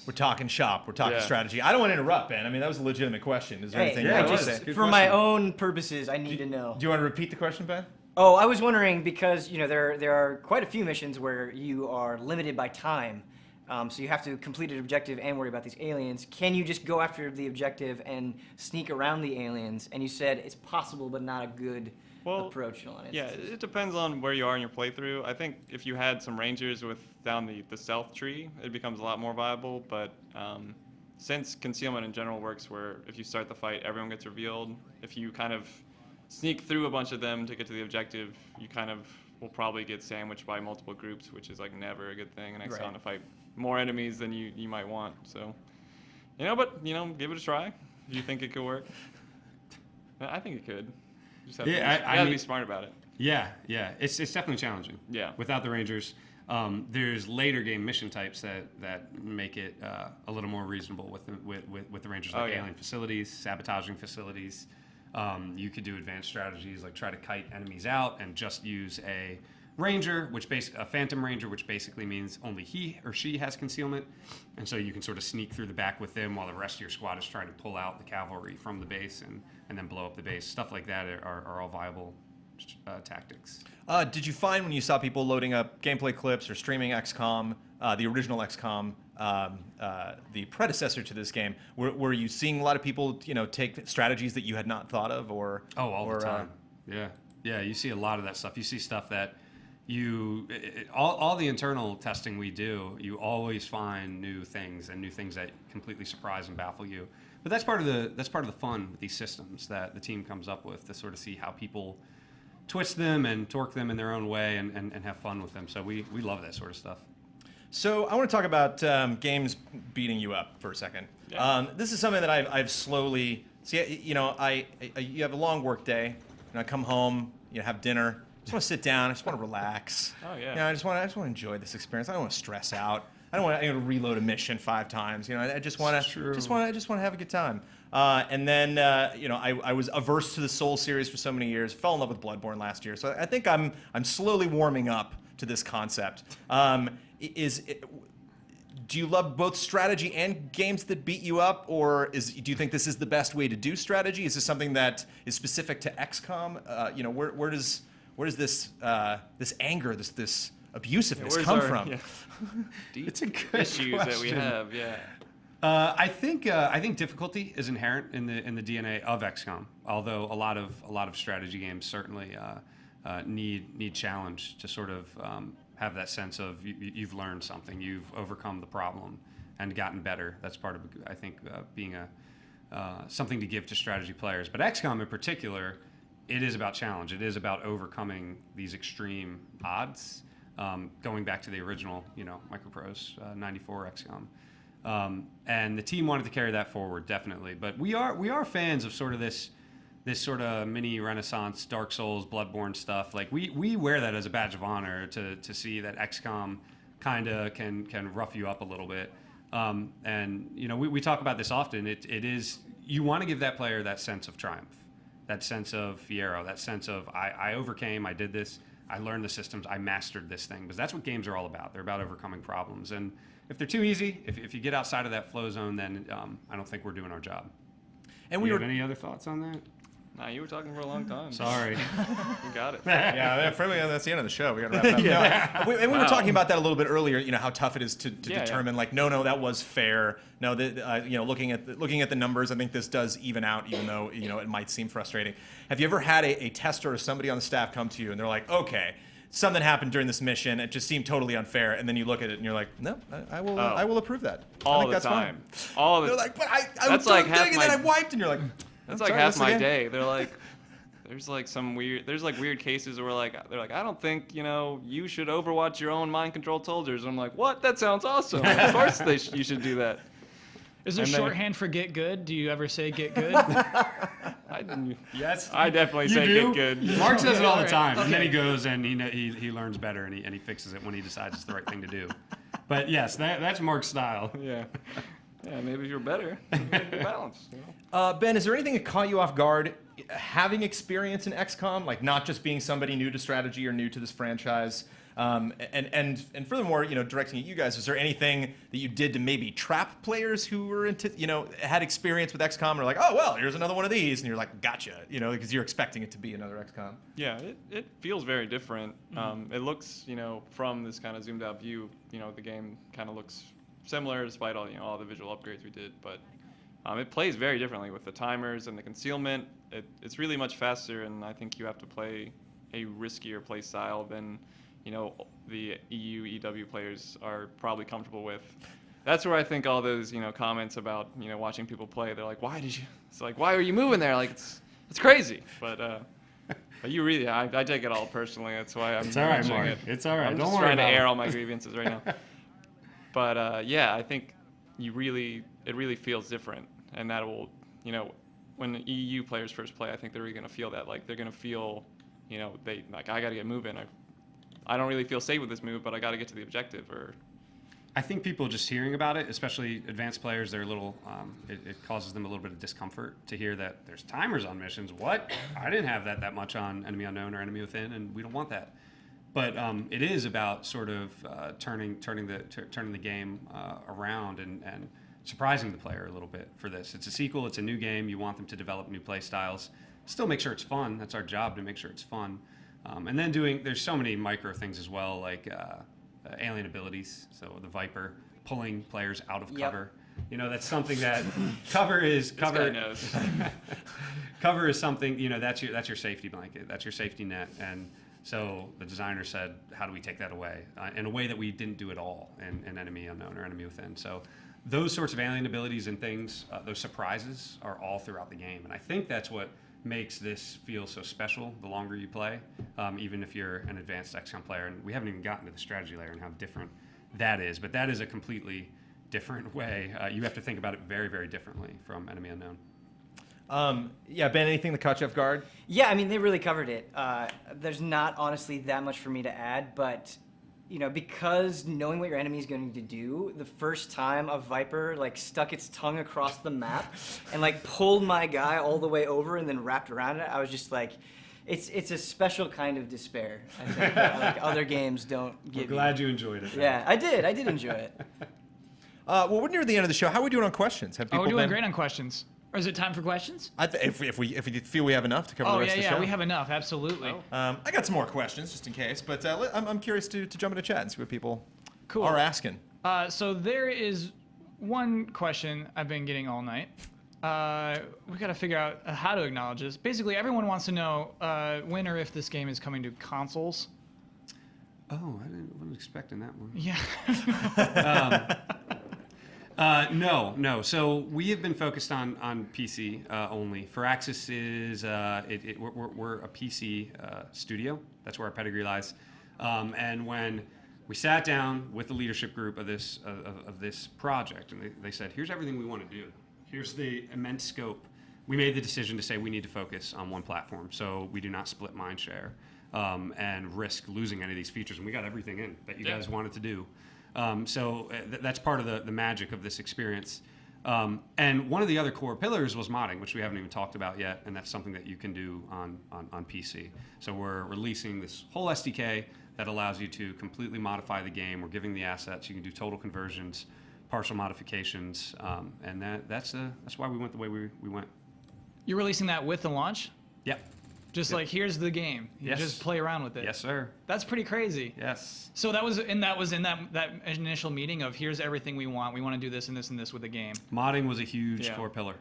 We're talking shop. We're talking Yeah. strategy. I don't want to interrupt, Ben. I mean, that was a legitimate question. Is there Hey, anything yeah, you it want to was. say? Good for my question. own purposes, I need to know. Do you want to repeat the question, Ben? Oh, I was wondering because there are quite a few missions where you are limited by time, so you have to complete an objective and worry about these aliens. Can you just go after the objective and sneak around the aliens? And you said it's possible, but not a good approach in a lot of Yeah, instances. it depends on where you are in your playthrough. I think if you had some rangers down the stealth tree, it becomes a lot more viable. But since concealment in general works where if you start the fight, everyone gets revealed, if you kind of sneak through a bunch of them to get to the objective, you kind of will probably get sandwiched by multiple groups, which is like never a good thing. And XCOM Right. to fight more enemies than you might want. So, give it a try. If you think it could work. I think it could. You just have to, Yeah, you gotta be smart about it. Yeah, it's definitely challenging. Yeah. Without the Rangers, there's later game mission types that make it a little more reasonable with the Rangers, like alien facilities, sabotaging facilities. You could do advanced strategies like try to kite enemies out and just use a Ranger, a Phantom Ranger, which basically means only he or she has concealment, and so you can sort of sneak through the back with them while the rest of your squad is trying to pull out the cavalry from the base and then blow up the base. Stuff like that are all viable tactics. Did you find when you saw people loading up gameplay clips or streaming XCOM, the original XCOM, the predecessor to this game, were you seeing a lot of people, take strategies that you had not thought of, or all the time? Yeah. You see a lot of that stuff. You see stuff that all the internal testing we do, you always find new things that completely surprise and baffle you. But that's part of the fun with these systems that the team comes up with, to sort of see how people twist them and torque them in their own way and have fun with them. So we love that sort of stuff. So I want to talk about games beating you up for a second. Yeah. This is something that I've slowly you have a long work day, and I come home, have dinner. I just want to sit down. I just want to relax. Oh yeah. I just want to enjoy this experience. I don't want to stress out. I don't want to reload a mission 5 times. I just want to have a good time. And then I was averse to the Soul series for so many years. Fell in love with Bloodborne last year. So I think I'm slowly warming up to this concept. Do you love both strategy and games that beat you up, or do you think this is the best way to do strategy? Is this something that is specific to XCOM? Where does this anger, this abusiveness come from? Yeah. Deep It's a good issues that we question. have. Yeah. I think difficulty is inherent in the DNA of XCOM. Although a lot of strategy games certainly need challenge to sort of have that sense of you've learned something, you've overcome the problem and gotten better. That's part of, I think, being something to give to strategy players. But XCOM in particular, it is about challenge. It is about overcoming these extreme odds. Going back to the original, Microprose 94 XCOM, and the team wanted to carry that forward definitely. But we are fans of sort of this sort of mini Renaissance Dark Souls, Bloodborne stuff. Like we wear that as a badge of honor to see that XCOM kind of can rough you up a little bit. And we talk about this often. It is, you want to give that player that sense of triumph, that sense of fiero, that sense of I overcame, I did this. I learned the systems, I mastered this thing, because that's what games are all about. They're about overcoming problems. And if they're too easy, if you get outside of that flow zone, then I don't think we're doing our job. And you have any other thoughts on that? Nah, you were talking for a long time. Sorry. You got it. Yeah, that's the end of the show. We got to wrap it up. Yeah. We were talking about that a little bit earlier. How tough it is to determine. Like, no, that was fair. No, looking at the numbers, I think this does even out, even though it might seem frustrating. Have you ever had a tester or somebody on the staff come to you and they're like, okay, something happened during this mission, it just seemed totally unfair, and then you look at it and you're like, no, I will approve that. All I think the that's time. Fine. All the. They're like, but I That's was like doing half it, and my- then I wiped, and you're like. That's like half my day. They're like, there's like weird cases where they're like, I don't think you should overwatch your own mind controlled soldiers. I'm like, what? That sounds awesome. Of course you should do that. Is there shorthand for get good? Do you ever say get good? Yes. I definitely say do? get good. Mark says it all the time, Okay. and then he goes and he learns better, and he fixes it when he decides it's the right thing to do. But yes, that's Mark's style. Yeah. Yeah, maybe if you're better, balance. Ben, is there anything that caught you off guard having experience in XCOM, like not just being somebody new to strategy or new to this franchise? And furthermore, directing at you guys, is there anything that you did to maybe trap players who were had experience with XCOM, or like, oh well, here's another one of these, and you're like, gotcha, because you're expecting it to be another XCOM. Yeah, it feels very different. It looks, from this kind of zoomed out view, the game kind of looks similar despite all the visual upgrades we did, but it plays very differently with the timers and the concealment. It's really much faster, and I think you have to play a riskier play style than the EW players are probably comfortable with. That's where I think all those comments about watching people play, they're like, why are you moving there? Like it's crazy, but you really, I take it all personally. That's why I'm. It's all right, mentioning Mark. it. It's all right. I'm Don't just worry trying to about air it. all my grievances right now. But I think it really feels different, and that will, when the EU players first play, I think they're really gonna feel that. Like they're gonna feel, I gotta get moving. I don't really feel safe with this move, but I gotta get to the objective. Or I think people just hearing about it, especially advanced players, they're a little. It causes them a little bit of discomfort to hear that there's timers on missions. What? I didn't have that much on Enemy Unknown or Enemy Within, and we don't want that. But it is about sort of turning the game around and surprising the player a little bit for this. It's a sequel. It's a new game. You want them to develop new play styles. Still make sure it's fun. That's our job, to make sure it's fun. And then there's so many micro things as well, like alien abilities. So the Viper pulling players out of cover. That's something that cover is this guy knows. cover is something, that's your safety blanket. That's your safety net. And so the designer said, how do we take that away? In a way that we didn't do at all in Enemy Unknown or Enemy Within. So those sorts of alien abilities and things, those surprises are all throughout the game. And I think that's what makes this feel so special the longer you play, even if you're an advanced XCOM player. And we haven't even gotten to the strategy layer and how different that is. But that is a completely different way. You have to think about it very, very differently from Enemy Unknown. Ben, anything that caught you off guard? Yeah, I mean, they really covered it. There's not honestly that much for me to add, but because knowing what your enemy is going to do, the first time a Viper stuck its tongue across the map and pulled my guy all the way over and then wrapped around it, I was just like, it's a special kind of despair. I think that, other games don't give. I'm glad you enjoyed it. Yeah, I did enjoy it. Well, we're near the end of the show. How are we doing on questions? Have people We're doing been... great on questions. Or is it time for questions? If we feel we have enough to cover the rest of the show. We have enough, absolutely. I got some more questions just in case, but I'm curious to jump into chat and see what people Cool. are asking. So there is one question I've been getting all night. We got to figure out how to acknowledge this. Basically, everyone wants to know when or if this game is coming to consoles. Oh, wasn't expecting that one. Yeah. No. So we have been focused on PC only. Firaxis is we're a PC studio. That's where our pedigree lies. And when we sat down with the leadership group of this project, and they said, "Here's everything we want to do. Here's the immense scope." We made the decision to say we need to focus on one platform, so we do not split mindshare and risk losing any of these features. And we got everything in that you guys wanted to do. So that's part of the magic of this experience. And one of the other core pillars was modding, which we haven't even talked about yet, and that's something that you can do on PC. So we're releasing this whole SDK that allows you to completely modify the game. We're giving the assets. You can do total conversions, partial modifications, and that's why we went the way we went. You're releasing that with the launch? Yep. Just like, here's the game. You Yes. just play around with it. Yes, sir. That's pretty crazy. Yes. So that was in that initial meeting of here's everything we want. We want to do this and this and this with the game. Modding was a huge core pillar.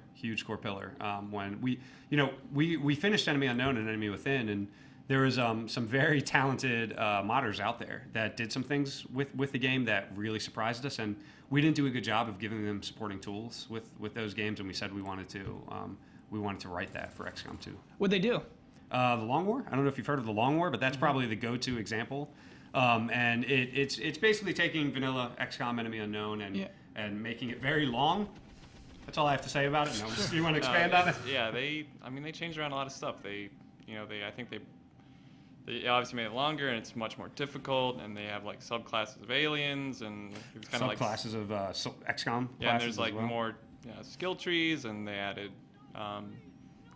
When we finished Enemy Unknown and Enemy Within, and there was some very talented modders out there that did some things with the game that really surprised us, and we didn't do a good job of giving them supporting tools with those games, and we said we wanted to write that for XCOM 2. What'd they do? The Long War. I don't know if you've heard of the Long War, but that's probably the go-to example. And it's basically taking vanilla XCOM Enemy Unknown and making it very long. That's all I have to say about it. No, you want to expand on it? Yeah, they changed around a lot of stuff. I think they obviously made it longer, and it's much more difficult. And they have like subclasses of aliens, and it's kind of like subclasses of XCOM. Yeah, and there's like well. more skill trees, and they added.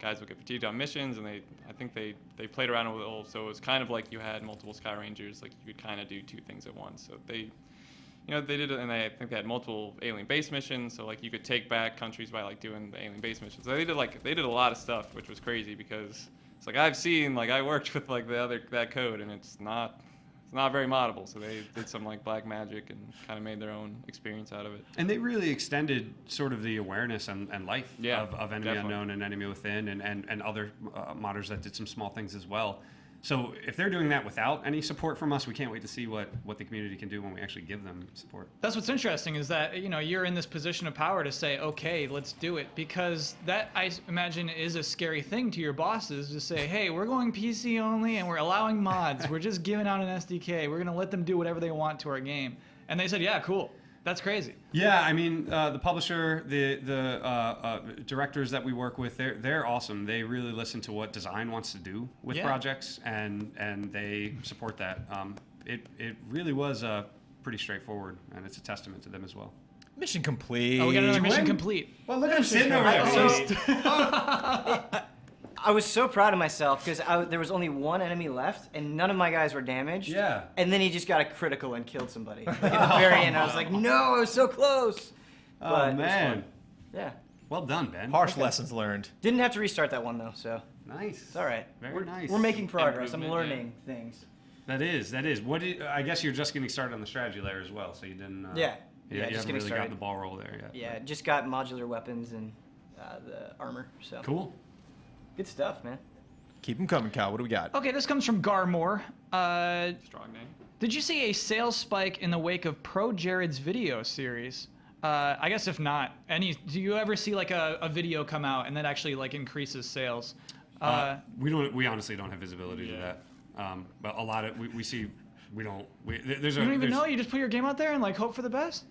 Guys would get fatigued on missions, and I think they played around with it. So it was kind of like you had multiple Sky Rangers, like you could kind of do two things at once. So they did it, and I think they had multiple alien base missions. So like you could take back countries by like doing the alien base missions. So they did a lot of stuff, which was crazy because it's like I worked with like that code, and it's not very moddable. So they did some like black magic and kind of made their own experience out of it. And they really extended sort of the awareness and life of Enemy definitely. Unknown and Enemy Within and other modders that did some small things as well. So if they're doing that without any support from us, we can't wait to see what the community can do when we actually give them support. That's what's interesting is that you're in this position of power to say, okay, let's do it, because that I imagine is a scary thing to your bosses to say, hey, we're going PC only and we're allowing mods. We're just giving out an SDK. We're gonna let them do whatever they want to our game. And they said, yeah, cool. That's crazy. Yeah, I mean, the publisher, the directors that we work with, they're awesome. They really listen to what design wants to do with projects, and they support that. It really was pretty straightforward, and it's a testament to them as well. Mission complete. Oh, we got another mission complete. Well, look at him sitting over there. I was so proud of myself because there was only one enemy left, and none of my guys were damaged. Yeah. And then he just got a critical and killed somebody. Like at the very end, I was like, no, I was so close. Oh, But it was man. fun. Yeah. Well done, Ben. Harsh lessons learned. Didn't have to restart that one though, so Nice. it's all right. Very nice. We're making progress. I'm Improvement, learning things. That is. I guess you're just getting started on the strategy layer as well, so you didn't. Yeah. You just haven't getting really started. gotten the ball roll there yet. Yeah, just got modular weapons and the armor. So Cool. good stuff, man. Keep them coming, Cal. What do we got? Okay, this comes from Garmore. Strong name. Did you see a sales spike in the wake of Pro Jared's video series? I guess if not, do you ever see like a video come out and that actually like increases sales? We honestly don't have visibility to that. But a lot of we see. We don't. There's You don't even know. You just put your game out there and like hope for the best.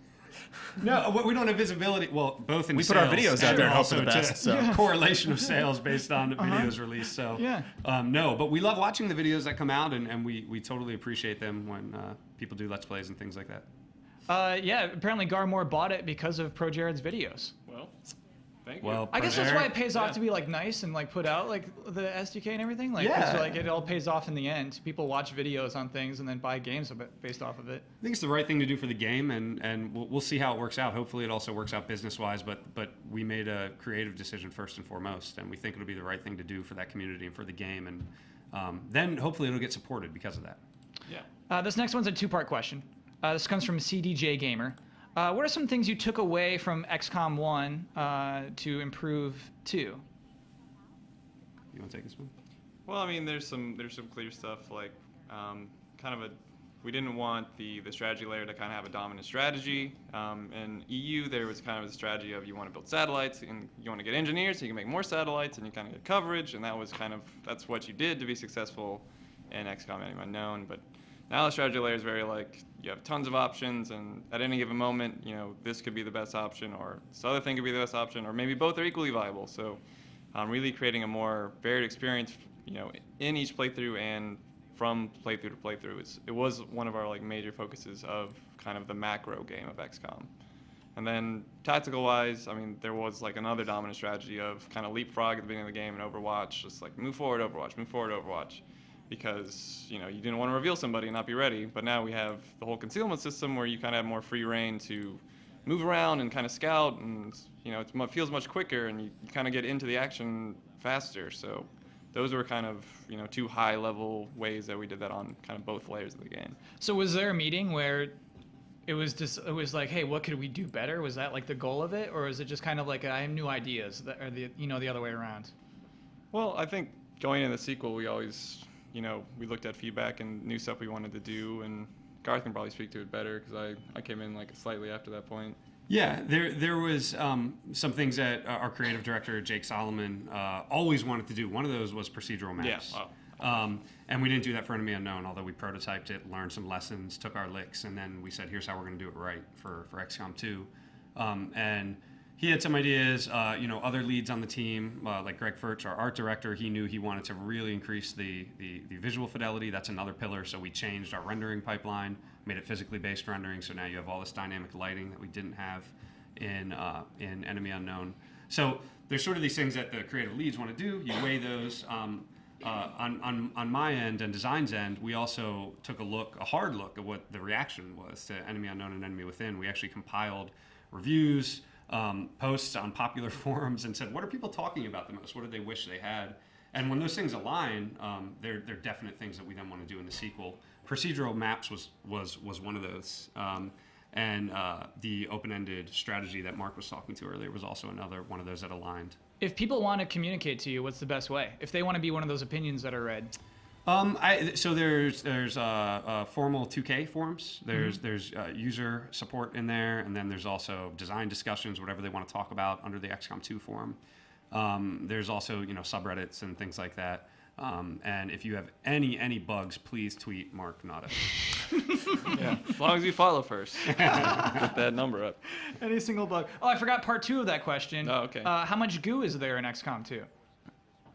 No, we don't have visibility. Well, both in We put our sales videos out there and hope also for the best, to so. correlation of sales based on the videos released. So Yeah. No, but we love watching the videos that come out, and we totally appreciate them when people do Let's Plays and things like that. Yeah, apparently Garmore bought it because of Pro Jared's videos. Well, thank you. Well, I guess that's why it pays off Yeah. to be like nice and like put out like the SDK and everything. Like, Yeah. it's like it all pays off in the end. People watch videos on things and then buy games based off of it. I think it's the right thing to do for the game, and we'll see how it works out. Hopefully, it also works out business-wise. But we made a creative decision first and foremost, and we think it'll be the right thing to do for that community and for the game, and then hopefully it'll get supported because of that. Yeah. This next one's a two-part question. This comes from CDJ Gamer. What are some things you took away from XCOM 1 to improve 2? You want to take this one? Well, I mean, there's some clear stuff like kind of a we didn't want the strategy layer to kind of have a dominant strategy. In EU, there was kind of a strategy of you want to build satellites and you want to get engineers so you can make more satellites and you kind of get coverage, and that's what you did to be successful in XCOM Enemy Unknown. But now the strategy layer is very like you have tons of options, and at any given moment, this could be the best option, or this other thing could be the best option, or maybe both are equally viable. So really creating a more varied experience, in each playthrough and from playthrough to playthrough. It was one of our like major focuses of kind of the macro game of XCOM. And then tactical wise, I mean, there was like another dominant strategy of kind of leapfrog at the beginning of the game in Overwatch, just like move forward Overwatch, because you didn't want to reveal somebody and not be ready. But now we have the whole concealment system where you kind of have more free reign to move around and kind of scout, and it feels much quicker, and you kind of get into the action faster. So those were kind of, two high-level ways that we did that on kind of both layers of the game. So was there a meeting where it was like, hey, what could we do better? Was that like the goal of it, or is it just kind of like I have new ideas, or the other way around? Well, I think going into the sequel, we always, we looked at feedback and new stuff we wanted to do, and Garth can probably speak to it better because I came in like slightly after that point. Yeah, there was some things that our creative director, Jake Solomon, always wanted to do. One of those was procedural maps. Yeah, wow. And we didn't do that for Enemy Unknown, although we prototyped it, learned some lessons, took our licks, and then we said, here's how we're going to do it right for XCOM 2. And he had some ideas, other leads on the team, like Greg Furch, our art director, he knew he wanted to really increase the visual fidelity. That's another pillar, so we changed our rendering pipeline, made it physically based rendering, so now you have all this dynamic lighting that we didn't have in Enemy Unknown. So there's sort of these things that the creative leads want to do. You weigh those. On my end and design's end, we also took a hard look at what the reaction was to Enemy Unknown and Enemy Within. We actually compiled reviews, posts on popular forums, and said, what are people talking about the most? What do they wish they had? And when those things align, they're definite things that we then want to do in the sequel. Procedural maps was one of those. And the open-ended strategy that Mark was talking to earlier was also another one of those that aligned. If people want to communicate to you, what's the best way? If they want to be one of those opinions that are read? So there's formal 2K forums. There's user support in there, and then there's also design discussions, whatever they want to talk about under the XCOM 2 forum. There's also subreddits and things like that. And if you have any bugs, please tweet Mark Nada. Yeah, as long as you follow first. Get that number up. Any single bug. Oh, I forgot part 2 of that question. Oh, okay. How much goo is there in XCOM 2?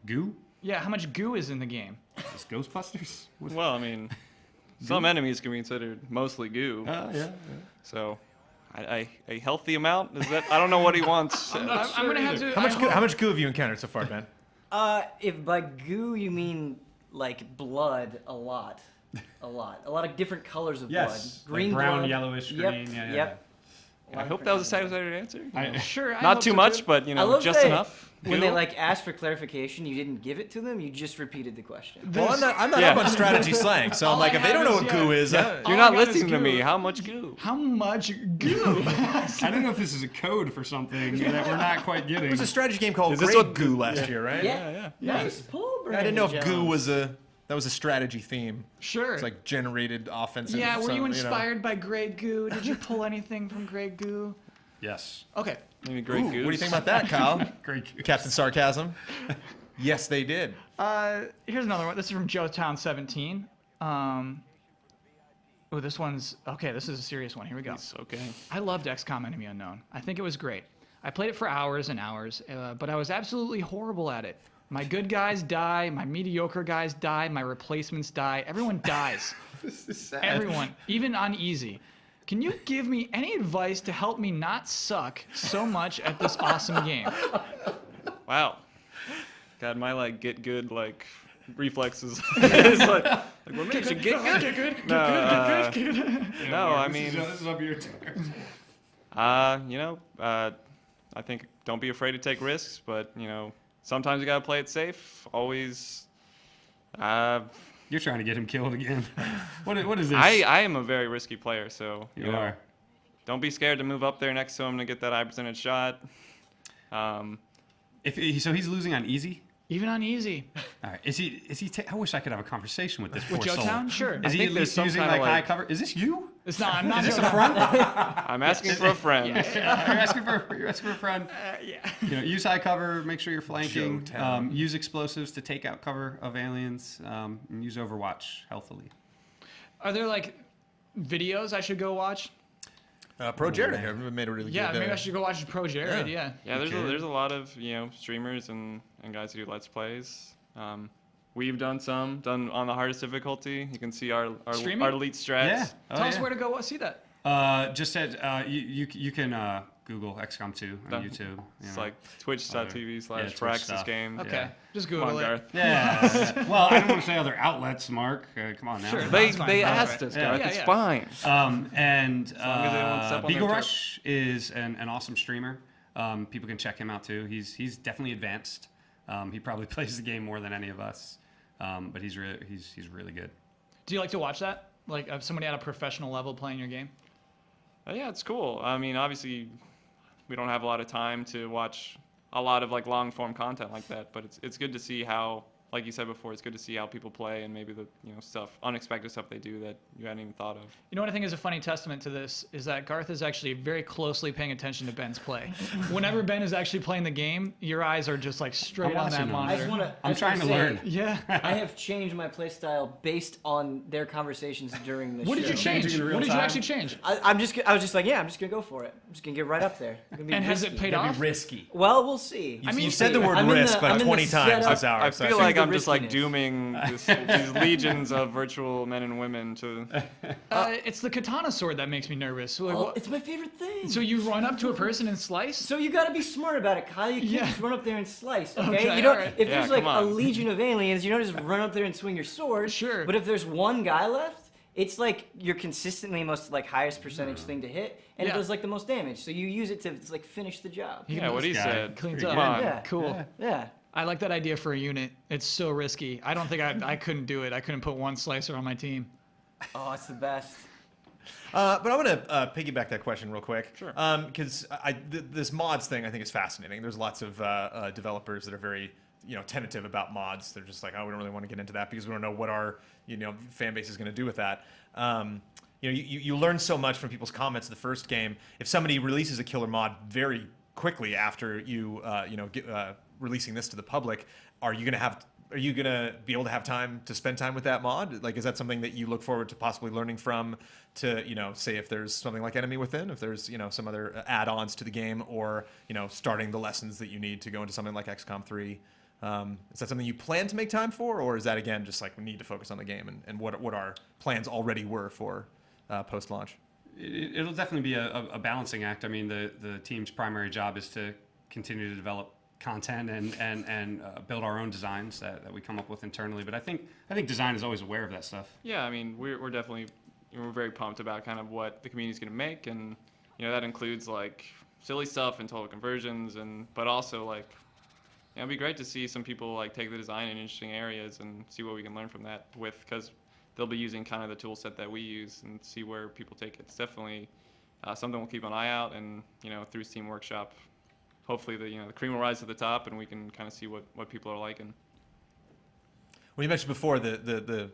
Goo? Yeah, how much goo is in the game? Is Ghostbusters? Well, I mean, some enemies can be considered mostly goo. Yeah. So, a healthy amount? Is that? I don't know what he wants. I'm gonna have to. How much goo have you encountered so far, Ben? If by goo you mean like blood, a lot of different colors of blood. Green, like brown, blood. yellowish, green. Yep. Yeah. I hope that was a satisfactory answer. Sure. I Not hope too so, much, too. but I love just that enough. When Goo? they asked for clarification, you didn't give it to them. You just repeated the question. Well, I'm not up on strategy slang, so I'm like, if they don't know what goo is, You're All not I got is listening to goo. me. How much goo? How much goo? I don't know if this is a code for something that we're not quite getting. there was a strategy game called Is this Grey what- Goo last year, right? Yeah. Nice pull, I didn't know if Brandon goo Jones. was a strategy theme. Sure. It's like generated offensive. Yeah, were you some, inspired by Grey Goo? Did you pull anything from Grey Goo? Yes. Okay. Maybe great Ooh, goose. what do you think about that, Kyle? Great. Captain Sarcasm. Yes, they did. Here's another one. This is from Joetown17. Oh, this one's okay. This is a serious one. Here we go. It's okay. I loved XCOM Enemy Unknown. I think it was great. I played it for hours and hours, but I was absolutely horrible at it. My good guys die, my mediocre guys die, my replacements die. Everyone dies. This is sad. Everyone, even on easy. Can you give me any advice to help me not suck so much at this awesome game? Wow. God, my get good reflexes. It's what makes you get good? Get good, No, get good. No, I mean, this is up your turn. I think don't be afraid to take risks, but sometimes you gotta play it safe. Always. You're trying to get him killed again. What is this? I am a very risky player, so You are. don't be scared to move up there next to him to get that high percentage shot. So he's losing on easy. Even on easy. All right. Is he? I wish I could have a conversation with this With poor soul. Joetown? Sure. Is he think at there's least some using kinda like high like- cover? Is this you? It's not. I'm not. Is this a Joetown. front? I'm asking for a friend. You're asking for a friend. Yeah. Use high cover. Make sure you're flanking. Joetown. Use explosives to take out cover of aliens. And use Overwatch healthily. Are there like videos I should go watch? Pro Jared here made a really Yeah, good. maybe I should go watch Pro Jared. Yeah. Yeah, there's a lot of streamers and guys who do let's plays. We've done on the hardest difficulty. You can see our Streaming? elite strats. Yeah. Tell us where to go see that. Just said you can Google XCOM 2 on Done. YouTube. It's know. like twitch.tv/Firaxis Twitch stuff. game. Okay. Yeah. Just Come on, Google it. Garth. Yeah. Well, I don't want to say other outlets, Mark. Come on now. Sure. They That's fine. they That's asked right. us, Yeah. Garth. Yeah, It's yeah. fine. And long as they don't step on their Beagle toes. Rush is an awesome streamer. People can check him out too. He's definitely advanced. He probably plays the game more than any of us, but he's really good. Do you like to watch that? Like somebody at a professional level playing your game? Yeah, it's cool. I mean, obviously, we don't have a lot of time to watch a lot of like long form content like that, but it's good to see how, like you said before, it's good to see how people play and maybe the unexpected stuff they do that you hadn't even thought of. You know what I think is a funny testament to this is that Garth is actually very closely paying attention to Ben's play. Whenever Ben is actually playing the game, your eyes are just like straight on that watching him. monitor. I'm trying to learn. Yeah. I have changed my playstyle based on their conversations during the What show. did you Changing change? in real What did you time? actually change? I was just like, yeah, I'm just gonna go for it. I'm just gonna get right up there. It's gonna be And has it risky. paid It'd off? be risky. Well, we'll see. I mean, You said the word I'm in the- risk I'm like in the 20 times setup. this hour. I so feel think like the I'm just like riskiness. dooming these legions of virtual men and women to. It's the katana sword that makes me nervous. Like, Oh, what- it's my favorite thing. so you run up to a person and slice? So you gotta be smart about it, Kyle. You can't Yeah. just run up there and slice, okay? Okay, You don't. alright. If Yeah, there's like come a on. legion of aliens, you don't just run up there and swing your sword. Sure. But if there's one guy left, it's like your consistently most like highest percentage thing to hit, and Yeah. it does like the most damage. So you use it to like finish the job. Yeah, what he guy. said. Cleans Pretty up. Come on. Yeah. Cool. Yeah. I like that idea for a unit. It's so risky. I don't think I couldn't do it. I couldn't put one slicer on my team. Oh, it's the best. But I want to piggyback that question real quick. Sure. Because this mods thing I think is fascinating. There's lots of developers that are very tentative about mods. They're just like, oh, we don't really want to get into that because we don't know what our fan base is going to do with that. You learn so much from people's comments in the first game. If somebody releases a killer mod very quickly after releasing this to the public, are you gonna be able to have time to spend time with that mod? Like, is that something that you look forward to possibly learning from? To say if there's something like Enemy Within, if there's some other add-ons to the game, or starting the lessons that you need to go into something like XCOM 3. Is that something you plan to make time for, or is that again just like we need to focus on the game and what our plans already were for post-launch? It'll definitely be a balancing act. I mean, the team's primary job is to continue to develop content and build our own designs that we come up with internally. But I think design is always aware of that stuff. Yeah, I mean, we're definitely we're very pumped about kind of what the community's going to make, and that includes like silly stuff and total conversions, but also like it'd be great to see some people like take the design in interesting areas and see what we can learn from that because they'll be using kind of the tool set that we use and see where people take it. It's definitely something we'll keep an eye out, and through Steam Workshop, hopefully the cream will rise to the top and we can kind of see what people are liking. Well, you mentioned before the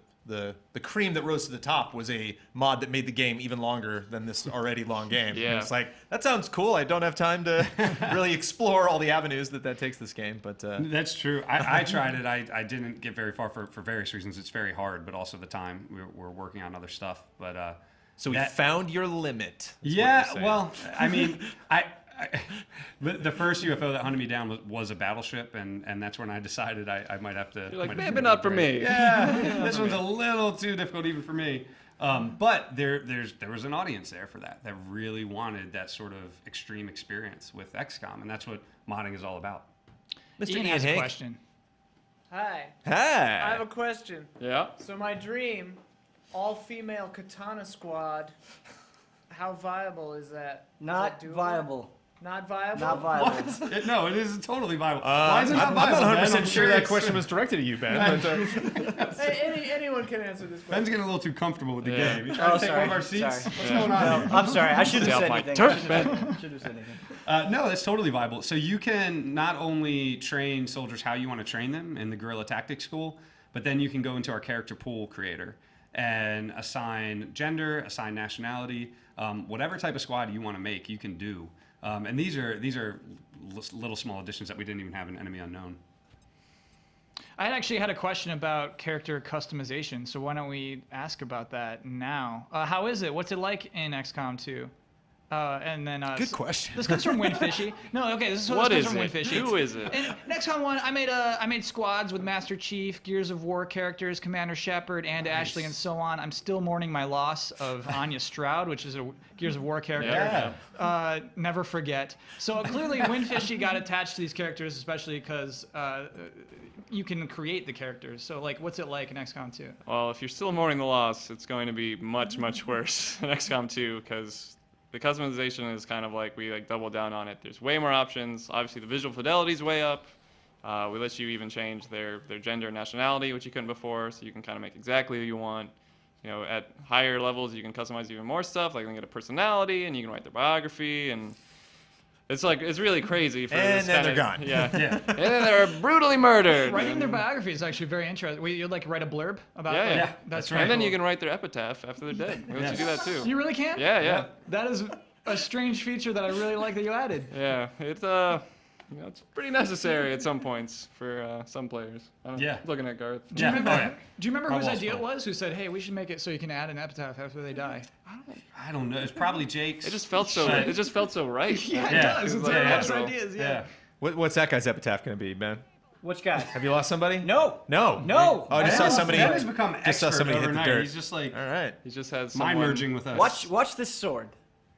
cream that rose to the top was a mod that made the game even longer than this already long game. Yeah. And it's like, that sounds cool. I don't have time to really explore all the avenues that takes this game. But That's true. I tried it. I didn't get very far for various reasons. It's very hard, but also the time. We're working on other stuff. But so we found your limit. is what yeah, you're saying. well, I mean, the first UFO that hunted me down was a battleship, and that's when I decided I might have to. You're like, might maybe have to not for break. me. Yeah, this one's a little too difficult even for me. But there was an audience there for that really wanted that sort of extreme experience with XCOM, and that's what modding is all about. Mr. Ian Ian has a Hank. question. Hi. I Hi. have a question. Yeah. So my dream, all-female katana squad. How viable is that? Is Not that doable? viable. Not viable. Not viable. What? No, it is totally viable. Why is it not I'm viable? not 100% Ben? sure that curious. question was directed at you, Ben. But, Hey, anyone can answer this Ben's question. getting a little too comfortable with the Yeah. game. You trying to take sorry. one of our seats? Sorry. What's going on here? I'm sorry. I should have Get said off my anything. turf, Should have said anything. No, that's totally viable. So you can not only train soldiers how you want to train them in the guerrilla tactics school, but then you can go into our character pool creator and assign gender, assign nationality, whatever type of squad you want to make, you can do. And these are little small additions that we didn't even have in Enemy Unknown. I actually had a question about character customization, so why don't we ask about that now? How is it? What's it like in XCOM 2? And then Good question. This comes from Windfishy. No, okay, this What comes is from it? Windfishy. Who is it? In XCOM 1, I made squads with Master Chief, Gears of War characters, Commander Shepard, and Ashley, and so on. I'm still mourning my loss of Anya Stroud, which is a Gears of War character. Yeah. Never forget. So clearly, Windfishy got attached to these characters, especially because you can create the characters. So, like, what's it like in XCOM 2? Well, if you're still mourning the loss, it's going to be much, much worse in XCOM 2 because the customization is kind of like we double down on it. There's way more options. Obviously, the visual fidelity is way up. We let you even change their gender and nationality, which you couldn't before, so you can kind of make exactly who you want. You know, at higher levels, you can customize even more stuff, like you can get a personality, and you can write their biography, and it's really crazy. For And this then kind they're of, gone. Yeah. Yeah. And then they're brutally murdered. Writing their biography is actually very interesting. You'd like write a blurb about Yeah, like, yeah. That's right. And then cool. you can write their epitaph after they're dead. We let you do that too. You really can? Yeah, yeah. That is a strange feature that I really like that you added. Yeah, it's pretty necessary at some points for some players. Yeah. Looking at Garth. Do you Yeah. remember? Oh, yeah. Do you remember whose Well idea it spelled. was? Who said, "Hey, we should make it so you can add an epitaph after they die"? I don't know. It's probably Jake's. It just felt so. Right. It just felt so right. Yeah, it Yeah. does. It's It's one of like those natural. ideas. Yeah. what's that guy's epitaph going to be, Ben? Which guy? Have you lost somebody? No. No. No. Oh, I just saw somebody. Ben has become just saw expert somebody hit the overnight. dirt. He's just like All right. He just has mind someone. merging with us. Watch this sword.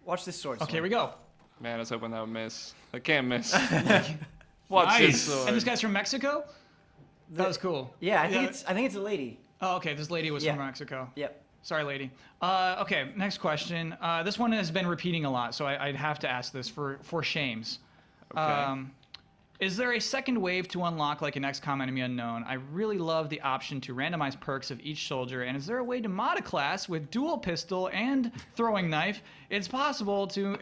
Watch this sword. Okay, here we go. Man, I was hoping that would miss. I can't miss. Watch Nice. this sword. And this guy's from Mexico. That was cool. Yeah, I think it's a lady. Oh, okay. This lady was Yeah. from Mexico. Yep. Sorry, lady. Okay, next question. This one has been repeating a lot, so I'd have to ask this for shames. Okay. Is there a second wave to unlock like an XCOM Enemy Unknown? I really love the option to randomize perks of each soldier, and is there a way to mod a class with dual pistol and throwing knife? Is it possible to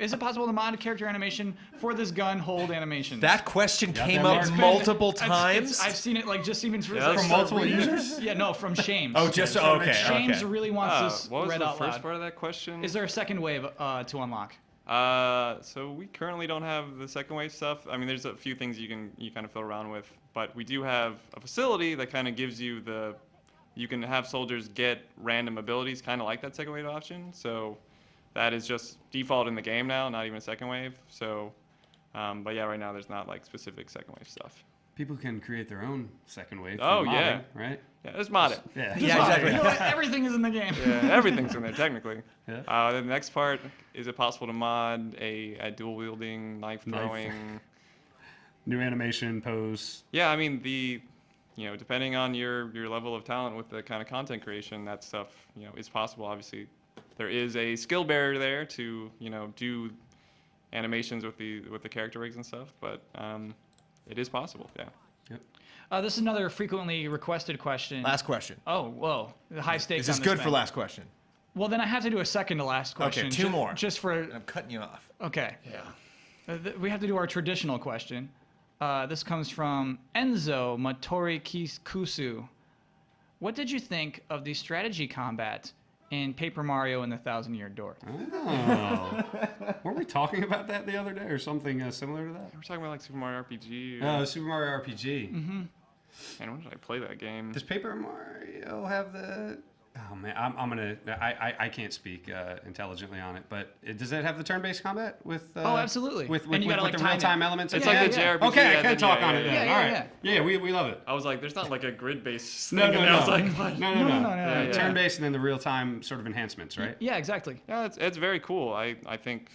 mod a character animation for this gun hold animation? That question came that up mark. multiple It's- times. I've seen it like just even Yeah, From multiple users? Yeah, no, from shames. Oh, just okay. Shames Okay. really wants this what was read the out first loud. part of that question? Is there a second wave to unlock? So we currently don't have the second wave stuff. I mean, there's a few things you kind of fiddle around with, but we do have a facility that kind of gives you you can have soldiers get random abilities, kind of like that second wave option. So that is just default in the game now, not even a second wave. So, but yeah, right now there's not like specific second wave stuff. People can create their own second wave. Oh, through yeah. modding, right? Yeah, let's mod it. Yeah. Yeah, exactly. You know what? Everything is in the game. Yeah, everything's in there technically. Yeah. The next part, is it possible to mod a dual wielding knife Knife. throwing? New animation, pose. Yeah, I mean depending on your level of talent with the kind of content creation, that stuff is possible. Obviously, there is a skill barrier there to do animations with the character rigs and stuff, but it is possible. Yeah. Yep. This is another frequently requested question. Last question. Oh, whoa. The high stakes Is this on good for thing. last question? Well, then I have to do a second to last question. Okay, two more. Just for... I'm cutting you off. Okay. Yeah. We have to do our traditional question. This comes from Enzo Matori Kusu. What did you think of the strategy combat in Paper Mario and the Thousand Year Door? Oh. Weren't we talking about that the other day or something similar to that? We're talking about like Super Mario RPG. Oh, Super Mario RPG. Mm-hmm. Man, when did I play that game? Does Paper Mario have the? Oh man, I'm gonna. I can't speak intelligently on it, but does it have the turn-based combat with? Oh, absolutely. With And you gotta, with like, the time real-time it. elements. It's Yeah, like the yeah. JRPG. Okay, I yeah, can talk on it. yeah, Then. yeah, All right. Yeah, we love it. I was like, there's not like a grid-based thing. No, and I was no. like, what? No. no. Yeah. Turn-based and then the real-time sort of enhancements, right? Yeah, exactly. Yeah, it's very cool. I think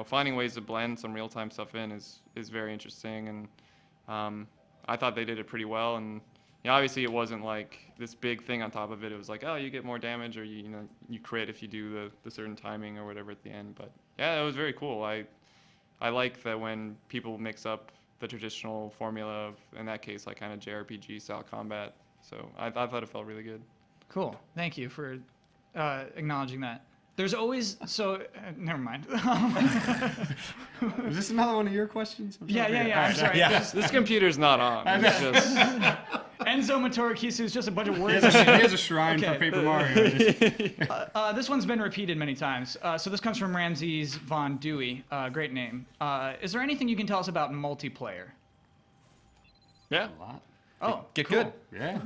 finding ways to blend some real-time stuff in is very interesting, and I thought they did it pretty well. And obviously it wasn't like this big thing on top of it. It was like, oh, you get more damage, or you crit if you do the certain timing or whatever at the end. But yeah, it was very cool. I I like that when people mix up the traditional formula of, in that case, like kind of JRPG style combat. So I thought it felt really good. Cool. Thank you for acknowledging that. There's always never mind. Is this another one of your questions? Yeah. I'm Alright, sorry. Yeah. This computer's not on. It's just, Enzo Matorakisu is just a bunch of words. He has a shrine for Okay. Paper Mario. This one's been repeated many times. So this comes from Ramses Von Dewey. Great name. Is there anything you can tell us about multiplayer? yeah. A lot. Oh, Get cool. good.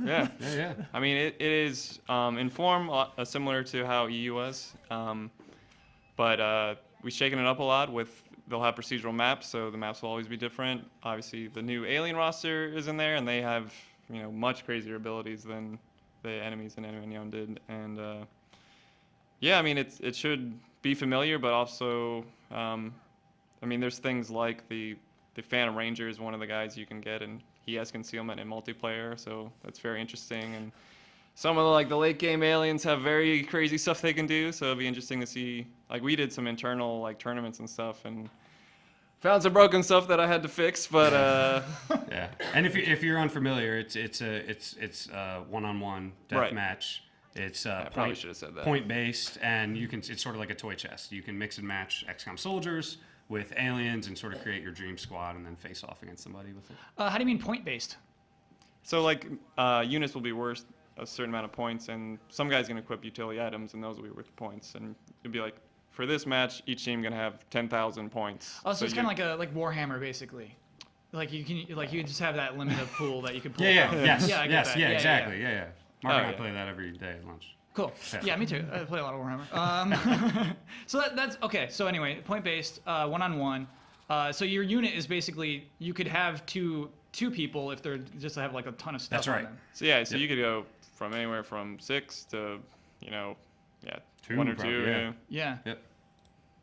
Yeah. Yeah. I mean, it is in form similar to how EU was, but we've shaken it up a lot with, they'll have procedural maps, so the maps will always be different. Obviously, the new alien roster is in there, and they have, much crazier abilities than the enemies in Enemy Unknown did. And yeah, I mean, it should be familiar, but also, I mean, there's things like the Phantom Ranger is one of the guys you can get, and he has concealment in multiplayer, so that's very interesting. And some of the late game aliens have very crazy stuff they can do, so it'd be interesting to see. Like, we did some internal tournaments and stuff, and found some broken stuff that I had to fix, but Yeah. And if you're unfamiliar, it's a one-on-one death Right. match. It's I probably should have said that. point based, and it's sort of like a toy chest. You can mix and match XCOM soldiers with aliens and sort of create your dream squad and then face off against somebody with it. How do you mean point-based? So units will be worth a certain amount of points, and some guy's gonna equip utility items, and those will be worth points. And it'd be like, for this match, each team gonna have 10,000 points. Oh, so it's kind of like Warhammer, basically. Like you just have that limited pool that you can pull from. Yes. Yeah, I get Yes. that. Yeah. Exactly. Yeah. Mark and I yeah. play that every day at lunch. Cool. Yeah, me too. I play a lot of Warhammer. So that's okay. So anyway, point-based, one-on-one. So your unit is basically, you could have two people if they're just have a ton of stuff That's on right. them. So yeah, so you could go from anywhere from 6 to, Two, 1 or probably, 2. yeah. Yeah. Yep.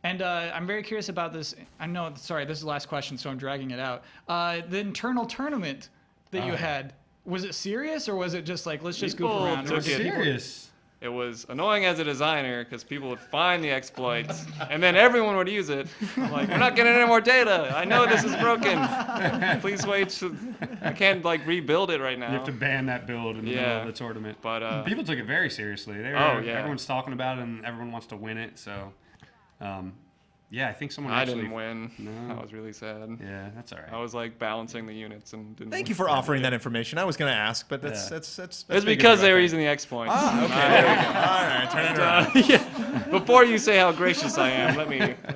And I'm very curious about this. I know, sorry, this is the last question, so I'm dragging it out. The internal tournament that you had, was it serious or was it just let's just goof People around? Or took was it- Serious. It was annoying as a designer because people would find the exploits and then everyone would use it. I'm like, we're not getting any more data. I know this is broken. Please wait. I can't rebuild it right now. You have to ban that build in the middle of the tournament. But People took it very seriously. yeah. Everyone's talking about it, and everyone wants to win it. So, yeah, I think someone I actually. didn't win. No. I was really sad. Yeah, that's all right. I was balancing the units and didn't. Thank win. you for offering that information. I was going to ask, but that's Yeah. that's It's bigger because than they were I using the exploits. think. Okay, there we go. All right, turn it around. Yeah. Before you say how gracious I am, let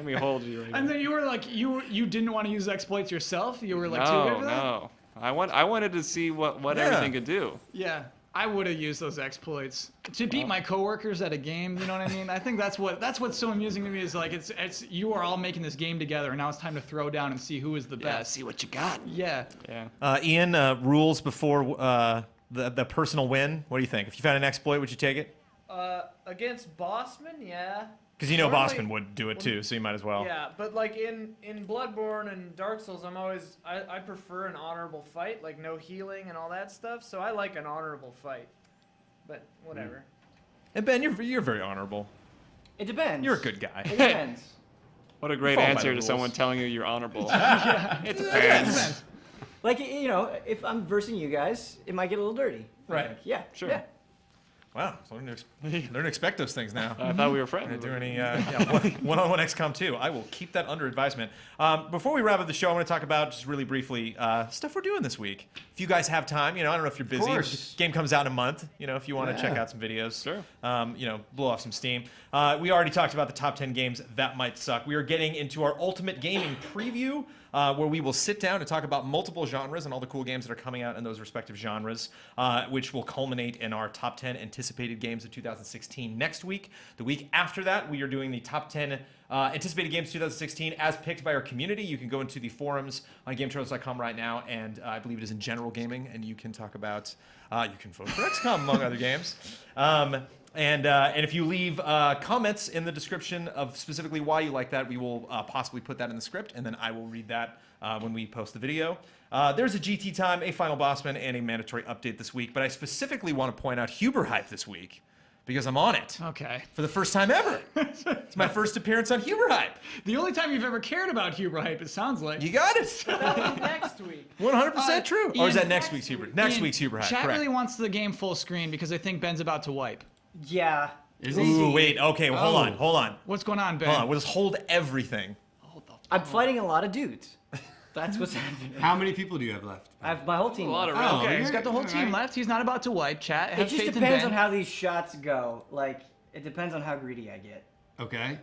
me hold you right And now. then you were you didn't want to use exploits yourself? You were too good No, for that? no. I wanted to see what Yeah. everything could do. Yeah. I would have used those exploits to beat my coworkers at a game. You know what I mean? I think that's what's so amusing to me is it's you are all making this game together, and now it's time to throw down and see who is the best. See what you got. Yeah. Yeah. Ian, rules before the personal win. What do you think? If you found an exploit, would you take it? Against Bosman, yeah. Because Normally- Bosman would do it too, so you might as well. Yeah, but in Bloodborne and Dark Souls, I prefer an honorable fight, no healing and all that stuff. So I like an honorable fight, but whatever. And Ben, you're very honorable. It depends. You're a good guy. It depends. What a great Follow by answer the to rules. someone telling you you're honorable. It depends. If I'm versing you guys, it might get a little dirty. Right. Yeah. Sure. Yeah. Wow, so learn to expect those things now. I thought we were Gonna friends. do any one-on-one XCOM 2. I will keep that under advisement. Before we wrap up the show, I want to talk about just really briefly stuff we're doing this week. If you guys have time, I don't know if you're busy. course. Game comes out in a month. If you want to check Yeah. out some videos, Sure. blow off some steam. We already talked about the top 10 games that might suck. We are getting into our ultimate gaming preview, where we will sit down and talk about multiple genres and all the cool games that are coming out in those respective genres, which will culminate in our top 10 anticipated games of 2016 next week. The week after that, we are doing the top 10 anticipated games 2016 as picked by our community. You can go into the forums on GameTrailers.com right now, and I believe it is in general gaming, and you can talk about, you can vote for XCOM among other games. And if you leave comments in the description of specifically why you like that, we will possibly put that in the script, and then I will read that when we post the video. There's a GT time, a final Bosman, and a mandatory update this week, but I specifically want to point out Huber Hype this week, because I'm on it Okay. for the first time ever. It's my first appearance on Humor Hype. The only time you've ever cared about Huber Hype, it sounds like. You got it. That'll be next week. 100% true. Or is Ian, that next week's Huber? Next Ian, week's Huber Hype. Chat Correct. really wants the game full screen because they think Ben's about to wipe. Yeah. Is Ooh, wait. Okay, well, Oh. hold on. What's going on, Ben? Hold on. We'll just hold everything. I'm fighting a lot of dudes. That's what's happening. How many people do you have left? I have my whole team. A lot of left. rounds. Oh, Okay, he's got the whole all team right. left. He's not about to wipe. Chat. It Have just faith in depends Ben. on how these shots go. Like, it depends on how greedy I get. Okay.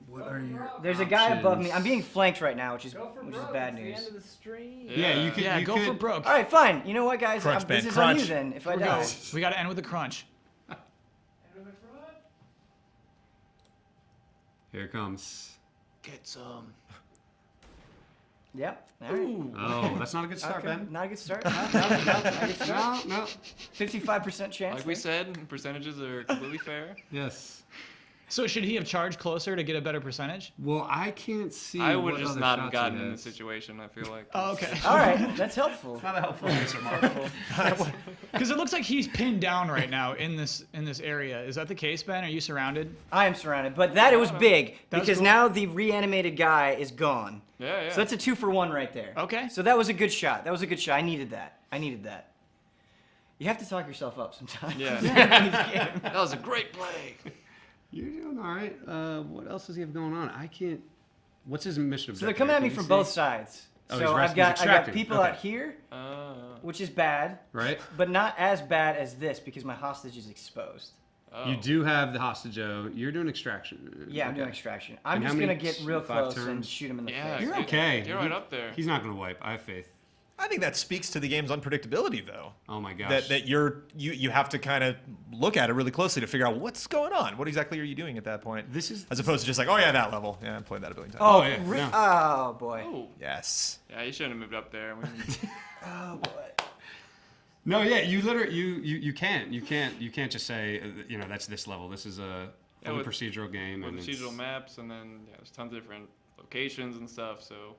What are your There's a guy above me. options? I'm being flanked right now, which is Go for which is broke. bad It's news. the end of the stream. Yeah, you could. Yeah, you go could, for broke. All right, fine. You know what, guys? Crunch, Ben, this is crunch. on you then. If I Here we die. go. We got to end with a crunch. Here it comes. Get some. Yep. All right. Oh, that's not a good start, Okay. Ben. Not a good start. No, not a good start. No, no. 55% chance. Like we said, percentages are completely fair. Yes. So should he have charged closer to get a better percentage? Well, I can't see. I what would just other not have shots he gotten in the has. situation, I feel like. Oh, okay. All right, that's helpful. Not a helpful answer, Mark. Because it looks like he's pinned down right now in this area. Is that the case, Ben? Are you surrounded? I am surrounded, but that it was big That was because cool. now the reanimated guy is gone. Yeah, yeah. So that's a 2-for-1 right there. Okay. So that was a good shot. That was a good shot. I needed that. You have to talk yourself up sometimes. Yeah. That was a great play. You're doing all right. What else does he have going on? I can't. What's his mission objective? So they're coming at me Can you from see? both sides. Oh, he's so rest- I he's got extracting. people Okay. out here, Uh, which is bad, Right. but not as bad as this because my hostage is exposed. oh. You do have the hostage. You're doing extraction. Yeah, I'm Okay. doing extraction. I'm And how just many- gonna get real 5 close and turns? shoot him in the Yeah, face. You're okay. You're right up there. He's not going to wipe. I have faith. I think that speaks to the game's unpredictability, though. Oh my gosh. That you have to kind of look at it really closely to figure out what's going on. What exactly are you doing at that point? This is. As opposed to just like, oh yeah, that level. Yeah, I played that a billion times. Oh yeah. No. Oh boy. Oh. Yes. Yeah, you shouldn't have moved up there. Oh boy. No, yeah, you literally you can't just say that's this level. This is a Yeah, fully with- procedural game With and procedural it's, maps, and then there's tons of different locations and stuff. So,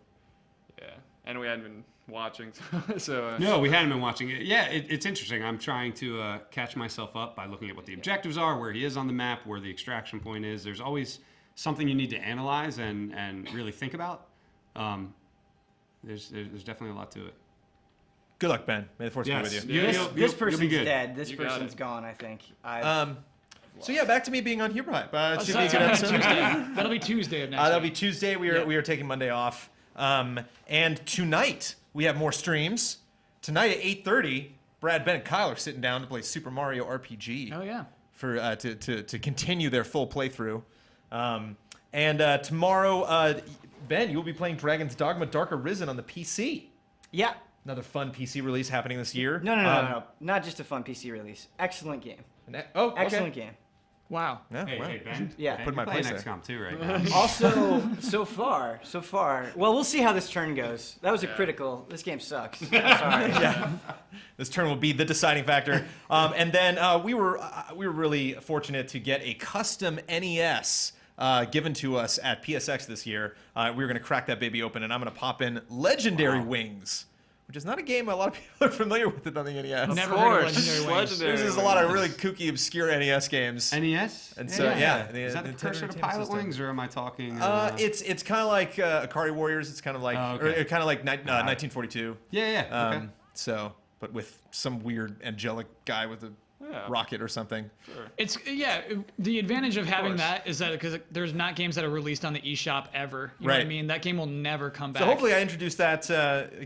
yeah, and we hadn't been watching, so No, we hadn't been watching it. Yeah, it's interesting. I'm trying to catch myself up by looking at what the objectives are, where he is on the map, where the extraction point is. There's always something you need to analyze and really think about. There's definitely a lot to it. Good luck, Ben. May the force be Yes. with you. Yeah. This, You'll this be person's good. dead. This You got person's it. gone. I think. So yeah, back to me being on Humor Hype. It should be a So good that's episode. Tuesday. That'll be Tuesday of next That'll week. be Tuesday. We are taking Monday off. And tonight we have more streams. Tonight at 8:30, Brad, Ben, and Kyle are sitting down to play Super Mario RPG. Oh yeah. For to continue their full playthrough. And tomorrow, Ben, you will be playing Dragon's Dogma: Dark Arisen on the PC. yeah. Another fun PC release happening this year. No. Not just a fun PC release. Excellent game. Oh, okay. Excellent game. Wow. Yeah, Hey, wow. hey, Ben. Yeah. Ben, Put my you're playing place there. XCOM 2 right now. Also, so far. Well, we'll see how this turn goes. That was a critical. This game sucks. I'm sorry. Yeah. This turn will be the deciding factor. And then we were really fortunate to get a custom NES given to us at PSX this year. We were going to crack that baby open, and I'm going to pop in Legendary Wings, which is not a game a lot of people are familiar with it on the NES. Never Of heard of course, Legendary Wings. Legendary There's a lot of Wings. really kooky, obscure NES games. NES? And so, yeah, Is that the Nintendo Cursor to Entertainment Pilot System. Wings, or am I talking? It's kind of like Akari Warriors. It's kind of like Oh, okay. or kind of like 1942. Yeah. Okay. So, but with some weird angelic guy with a Yeah. rocket or something. It's the advantage of having course. that is that because there's not games that are released on the eShop ever. You know what I Right. mean? That game will never come back. So hopefully I introduce that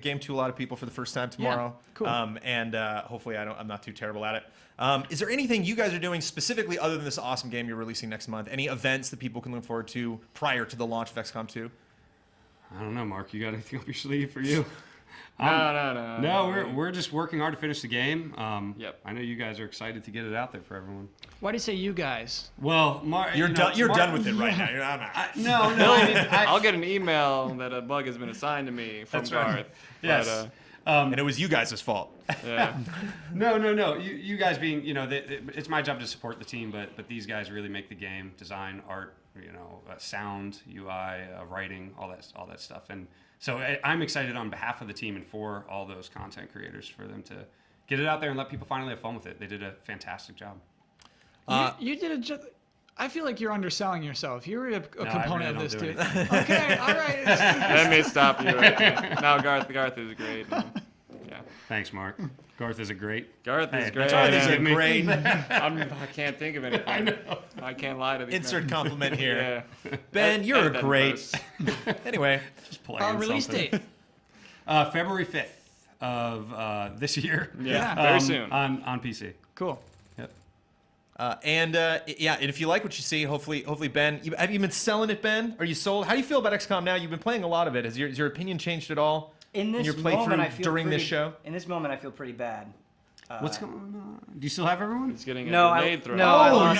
game to a lot of people for the first time tomorrow. cool. And hopefully I'm not too terrible at it. Is there anything you guys are doing specifically other than this awesome game you're releasing next month? Any events that people can look forward to prior to the launch of XCOM 2? I don't know, Mark. You got anything up your sleeve for you? No. We're just working hard to finish the game. Yep. I know you guys are excited to get it out there for everyone. Why do you say you guys? Well, Mark, You're done with it right now. You're not. No. I mean, I'll get an email that a bug has been assigned to me from That's right. Garth. Yes. But, And it was you guys' fault. yeah. No. You guys being, it's my job to support the team, but these guys really make the game, design, art, sound, UI, writing, all that stuff. And so I'm excited on behalf of the team and for all those content creators for them to get it out there and let people finally have fun with it. They did a fantastic job. You did I feel like you're underselling yourself. You're a component really of this, don't do dude. anything. Okay, all right. Let me stop you. No, Garth is great. And, yeah, Thanks, Mark. Garth is a great. Garth is Hey, great. Garth is a and great. I can't think of anything. I know. I can't lie to these Insert men. compliment here. Yeah. Ben, you're Edit that in great. post. Anyway, Just playing Release something. date. February 5th of this year. Yeah, very soon. On PC. Cool. Yep. and if you like what you see, hopefully Ben, have you been selling it, Ben? Are you sold? How do you feel about XCOM now? You've been playing a lot of it. Has your opinion changed at all In this your moment, I playthrough feel during pretty, this show? In this moment, I feel pretty bad. What's going on? Do you still have everyone? He's getting a No, grenade thrown. no, I Oh, lost